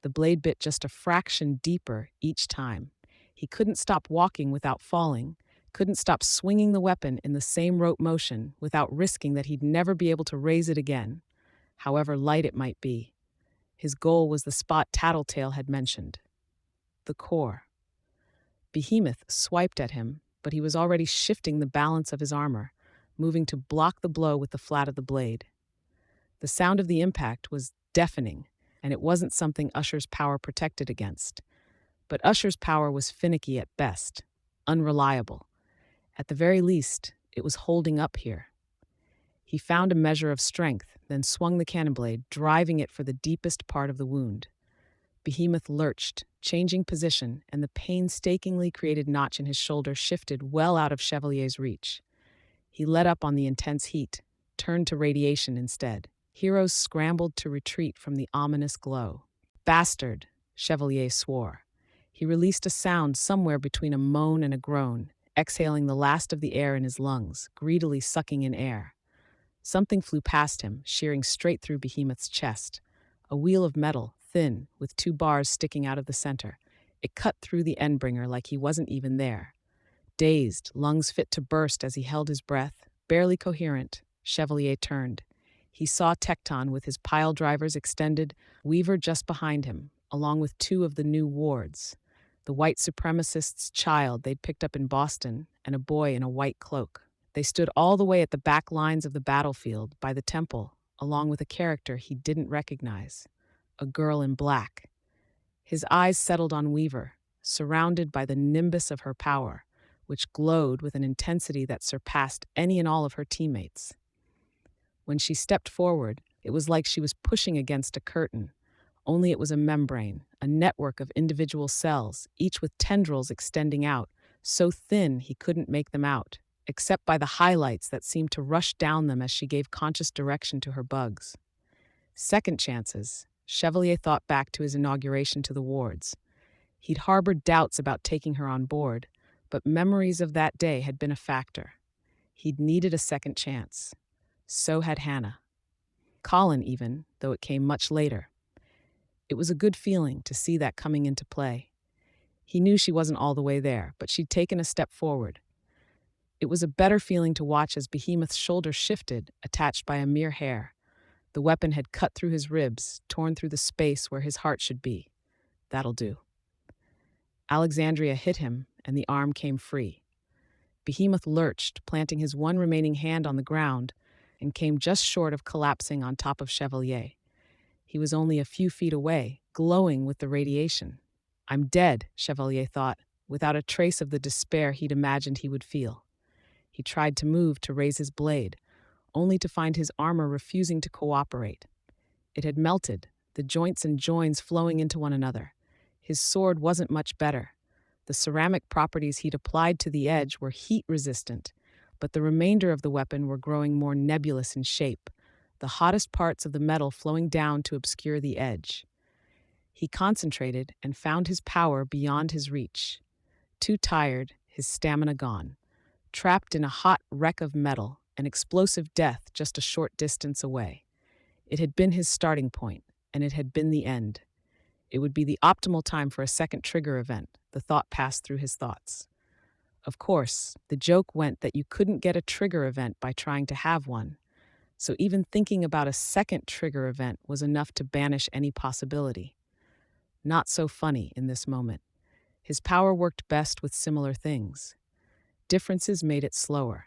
Speaker 1: The blade bit just a fraction deeper each time. He couldn't stop walking without falling, couldn't stop swinging the weapon in the same rote motion without risking that he'd never be able to raise it again, however light it might be. His goal was the spot Tattletale had mentioned. The core. Behemoth swiped at him, but he was already shifting the balance of his armor, moving to block the blow with the flat of the blade. The sound of the impact was deafening, and it wasn't something Usher's power protected against. But Usher's power was finicky at best, unreliable. At the very least, it was holding up here. He found a measure of strength, then swung the cannon blade, driving it for the deepest part of the wound. Behemoth lurched, changing position, and the painstakingly created notch in his shoulder shifted well out of Chevalier's reach. He let up on the intense heat, turned to radiation instead. Heroes scrambled to retreat from the ominous glow. Bastard, Chevalier swore. He released a sound somewhere between a moan and a groan, exhaling the last of the air in his lungs, greedily sucking in air. Something flew past him, shearing straight through Behemoth's chest. A wheel of metal, thin, with two bars sticking out of the center. It cut through the endbringer like he wasn't even there. Dazed, lungs fit to burst as he held his breath, barely coherent, Chevalier turned. He saw Tecton with his pile drivers extended, Weaver just behind him, along with two of the new wards. The white supremacist's child they'd picked up in Boston, and a boy in a white cloak. They stood all the way at the back lines of the battlefield, by the temple, along with a character he didn't recognize. A girl in black. His eyes settled on Weaver, surrounded by the nimbus of her power, which glowed with an intensity that surpassed any and all of her teammates. When she stepped forward, it was like she was pushing against a curtain, only it was a membrane, a network of individual cells, each with tendrils extending out, so thin he couldn't make them out, except by the highlights that seemed to rush down them as she gave conscious direction to her bugs. Second chances. Chevalier thought back to his inauguration to the wards. He'd harbored doubts about taking her on board, but memories of that day had been a factor. He'd needed a second chance. So had Hannah. Colin even, though it came much later. It was a good feeling to see that coming into play. He knew she wasn't all the way there, but she'd taken a step forward. It was a better feeling to watch as Behemoth's shoulder shifted, attached by a mere hair. The weapon had cut through his ribs, torn through the space where his heart should be. That'll do. Alexandria hit him, and the arm came free. Behemoth lurched, planting his one remaining hand on the ground, and came just short of collapsing on top of Chevalier. He was only a few feet away, glowing with the radiation. I'm dead, Chevalier thought, without a trace of the despair he'd imagined he would feel. He tried to move to raise his blade, only to find his armor refusing to cooperate. It had melted, the joints and joins flowing into one another. His sword wasn't much better. The ceramic properties he'd applied to the edge were heat-resistant, but the remainder of the weapon were growing more nebulous in shape, the hottest parts of the metal flowing down to obscure the edge. He concentrated and found his power beyond his reach. Too tired, his stamina gone. Trapped in a hot wreck of metal, an explosive death just a short distance away. It had been his starting point, and it had been the end. It would be the optimal time for a second trigger event, the thought passed through his thoughts. Of course, the joke went that you couldn't get a trigger event by trying to have one, so even thinking about a second trigger event was enough to banish any possibility. Not so funny in this moment. His power worked best with similar things. Differences made it slower.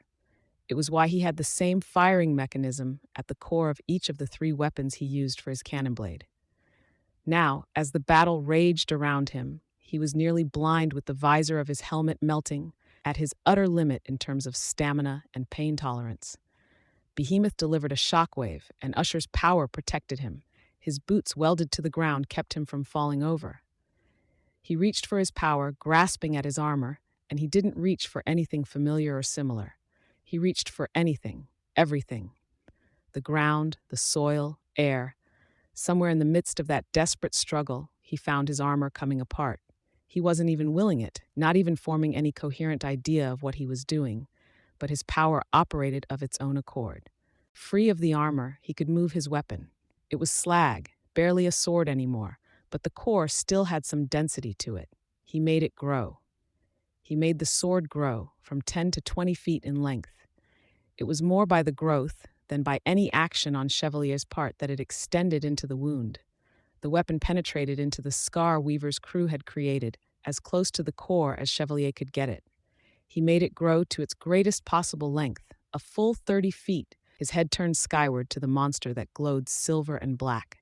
Speaker 1: It was why he had the same firing mechanism at the core of each of the 3 weapons he used for his cannon blade. Now, as the battle raged around him, he was nearly blind with the visor of his helmet melting, at his utter limit in terms of stamina and pain tolerance. Behemoth delivered a shockwave, and Usher's power protected him. His boots welded to the ground kept him from falling over. He reached for his power, grasping at his armor, and he didn't reach for anything familiar or similar. He reached for anything, everything. The ground, the soil, air. Somewhere in the midst of that desperate struggle, he found his armor coming apart. He wasn't even willing it, not even forming any coherent idea of what he was doing, but his power operated of its own accord. Free of the armor, he could move his weapon. It was slag, barely a sword anymore, but the core still had some density to it. He made it grow. He made the sword grow from 10 to 20 feet in length. It was more by the growth than by any action on Chevalier's part that it extended into the wound. The weapon penetrated into the scar Weaver's crew had created, as close to the core as Chevalier could get it. He made it grow to its greatest possible length, a full 30 feet. His head turned skyward to the monster that glowed silver and black.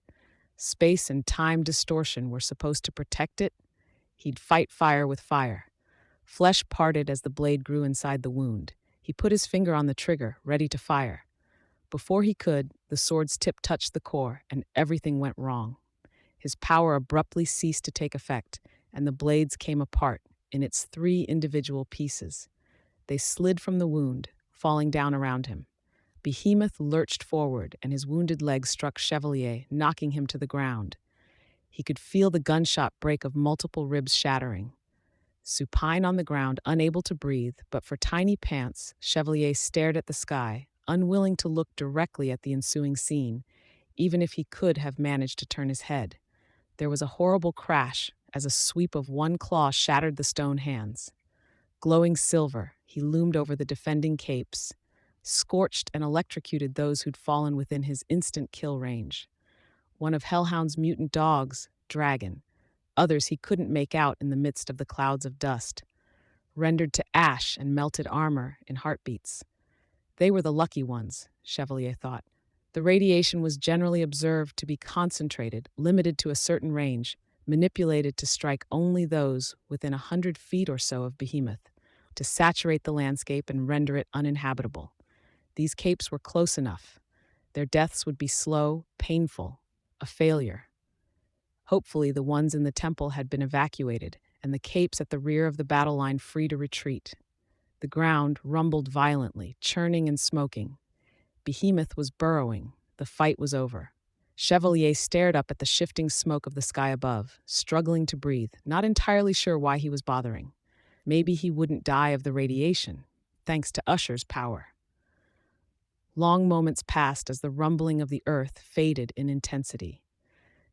Speaker 1: Space and time distortion were supposed to protect it. He'd fight fire with fire. Flesh parted as the blade grew inside the wound. He put his finger on the trigger, ready to fire. Before he could, the sword's tip touched the core, and everything went wrong. His power abruptly ceased to take effect, and the blades came apart in its 3 individual pieces. They slid from the wound, falling down around him. Behemoth lurched forward, and his wounded leg struck Chevalier, knocking him to the ground. He could feel the gunshot break of multiple ribs shattering. Supine on the ground, unable to breathe, but for tiny pants, Chevalier stared at the sky, unwilling to look directly at the ensuing scene, even if he could have managed to turn his head. There was a horrible crash as a sweep of one claw shattered the stone hands. Glowing silver, he loomed over the defending capes, scorched and electrocuted those who'd fallen within his instant kill range. One of Hellhound's mutant dogs, Dragon. Others he couldn't make out in the midst of the clouds of dust. Rendered to ash and melted armor in heartbeats. They were the lucky ones, Chevalier thought. The radiation was generally observed to be concentrated, limited to a certain range, manipulated to strike only those within 100 feet or so of Behemoth, to saturate the landscape and render it uninhabitable. These capes were close enough. Their deaths would be slow, painful, a failure. Hopefully the ones in the temple had been evacuated, and the capes at the rear of the battle line free to retreat. The ground rumbled violently, churning and smoking. Behemoth was burrowing. The fight was over. Chevalier stared up at the shifting smoke of the sky above, struggling to breathe, not entirely sure why he was bothering. Maybe he wouldn't die of the radiation, thanks to Usher's power. Long moments passed as the rumbling of the earth faded in intensity.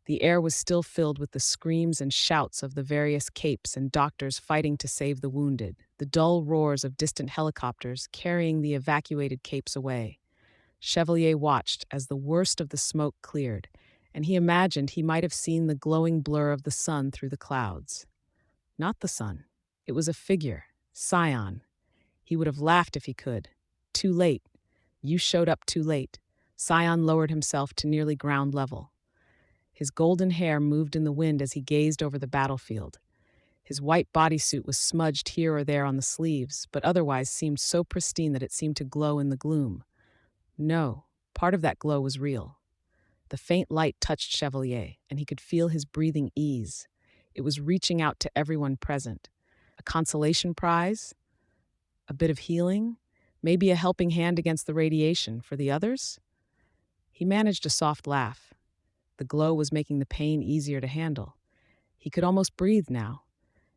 Speaker 1: The air was still filled with the screams and shouts of the various capes and doctors fighting to save the wounded, the dull roars of distant helicopters carrying the evacuated capes away. Chevalier watched as the worst of the smoke cleared, and he imagined he might have seen the glowing blur of the sun through the clouds. Not the sun. It was a figure, Scion. He would have laughed if he could. Too late. You showed up too late. Scion lowered himself to nearly ground level. His golden hair moved in the wind as he gazed over the battlefield. His white bodysuit was smudged here or there on the sleeves, but otherwise seemed so pristine that it seemed to glow in the gloom. No, part of that glow was real. The faint light touched Chevalier, and he could feel his breathing ease. It was reaching out to everyone present. A consolation prize? A bit of healing? Maybe a helping hand against the radiation for the others? He managed a soft laugh. The glow was making the pain easier to handle. He could almost breathe now.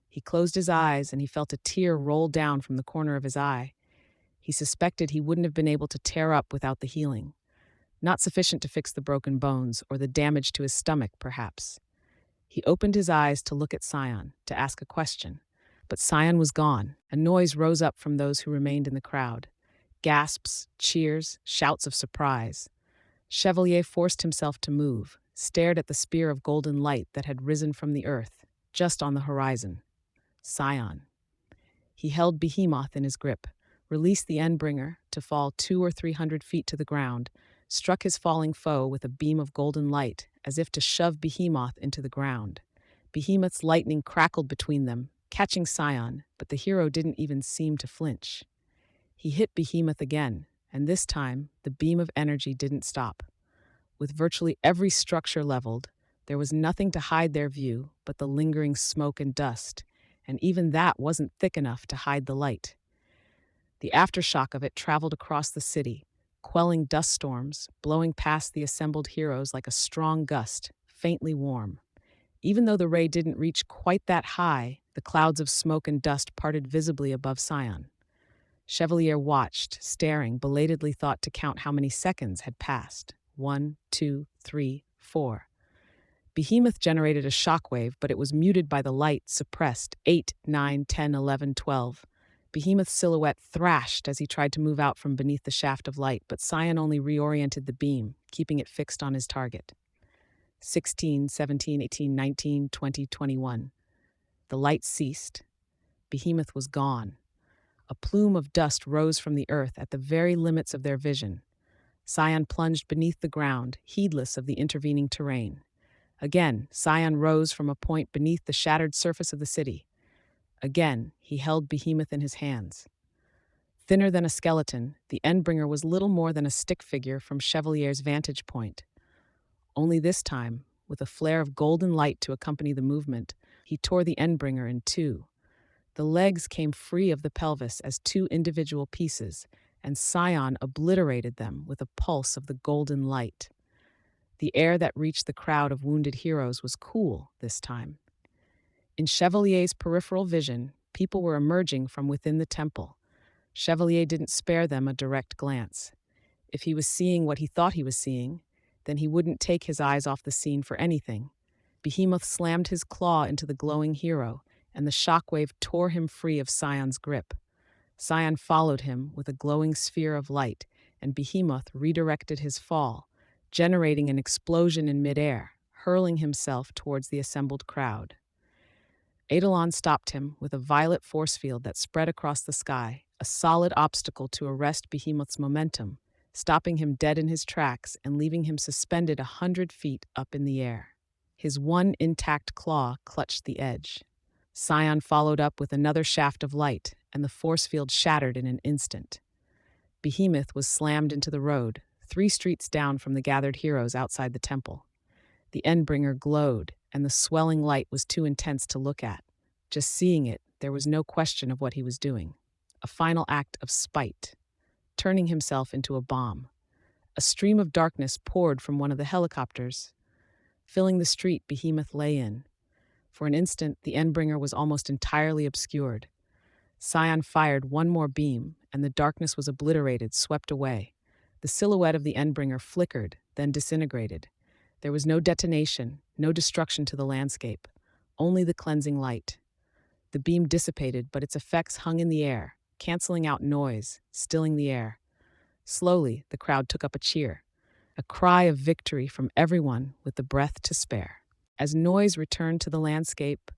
Speaker 1: He closed his eyes and he felt a tear roll down from the corner of his eye. He suspected he wouldn't have been able to tear up without the healing. Not sufficient to fix the broken bones or the damage to his stomach, perhaps. He opened his eyes to look at Sion, to ask a question. But Sion was gone. A noise rose up from those who remained in the crowd. Gasps, cheers, shouts of surprise. Chevalier forced himself to move, stared at the spear of golden light that had risen from the earth, just on the horizon. Sion. He held Behemoth in his grip, released the Endbringer to fall 200 or 300 feet to the ground, struck his falling foe with a beam of golden light, as if to shove Behemoth into the ground. Behemoth's lightning crackled between them, catching Sion, but the hero didn't even seem to flinch. He hit Behemoth again, and this time the beam of energy didn't stop. With virtually every structure leveled, there was nothing to hide their view but the lingering smoke and dust, and even that wasn't thick enough to hide the light. The aftershock of it traveled across the city, quelling dust storms, blowing past the assembled heroes like a strong gust, faintly warm. Even though the ray didn't reach quite that high, the clouds of smoke and dust parted visibly above Sion. Chevalier watched, staring, belatedly thought to count how many seconds had passed. 1, 2, 3, 4. Behemoth generated a shockwave, but it was muted by the light, suppressed. 8, 9, 10, 11, 12. Behemoth's silhouette thrashed as he tried to move out from beneath the shaft of light, but Sion only reoriented the beam, keeping it fixed on his target. 16, 17, 18, 19, 20, 21. The light ceased. Behemoth was gone. A plume of dust rose from the earth at the very limits of their vision. Sion plunged beneath the ground, heedless of the intervening terrain. Again, Sion rose from a point beneath the shattered surface of the city. Again, he held Behemoth in his hands. Thinner than a skeleton, the Endbringer was little more than a stick figure from Chevalier's vantage point. Only this time, with a flare of golden light to accompany the movement, he tore the Endbringer in two. The legs came free of the pelvis as two individual pieces, and Sion obliterated them with a pulse of the golden light. The air that reached the crowd of wounded heroes was cool this time. In Chevalier's peripheral vision, people were emerging from within the temple. Chevalier didn't spare them a direct glance. If he was seeing what he thought he was seeing, then he wouldn't take his eyes off the scene for anything. Behemoth slammed his claw into the glowing hero, and the shockwave tore him free of Sion's grip. Sion followed him with a glowing sphere of light, and Behemoth redirected his fall, generating an explosion in midair, hurling himself towards the assembled crowd. Eidolon stopped him with a violet force field that spread across the sky, a solid obstacle to arrest Behemoth's momentum, stopping him dead in his tracks and leaving him suspended 100 feet up in the air. His one intact claw clutched the edge. Sion followed up with another shaft of light, and the force field shattered in an instant. Behemoth was slammed into the road, 3 streets down from the gathered heroes outside the temple. The Endbringer glowed, and the swelling light was too intense to look at. Just seeing it, there was no question of what he was doing. A final act of spite, turning himself into a bomb. A stream of darkness poured from one of the helicopters, filling the street Behemoth lay in. For an instant, the Endbringer was almost entirely obscured. Sion fired one more beam, and the darkness was obliterated, swept away. The silhouette of the Endbringer flickered, then disintegrated. There was no detonation, no destruction to the landscape, only the cleansing light. The beam dissipated, but its effects hung in the air, canceling out noise, stilling the air. Slowly, the crowd took up a cheer, a cry of victory from everyone with the breath to spare. As noise returned to the landscape,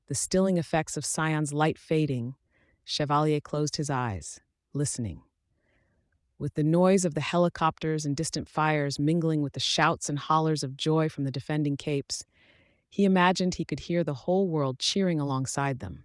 Speaker 1: the stilling effects of Sion's light fading, Chevalier closed his eyes, listening. with the noise of the helicopters and distant fires mingling with the shouts and hollers of joy from the defending capes. He imagined he could hear the whole world cheering alongside them.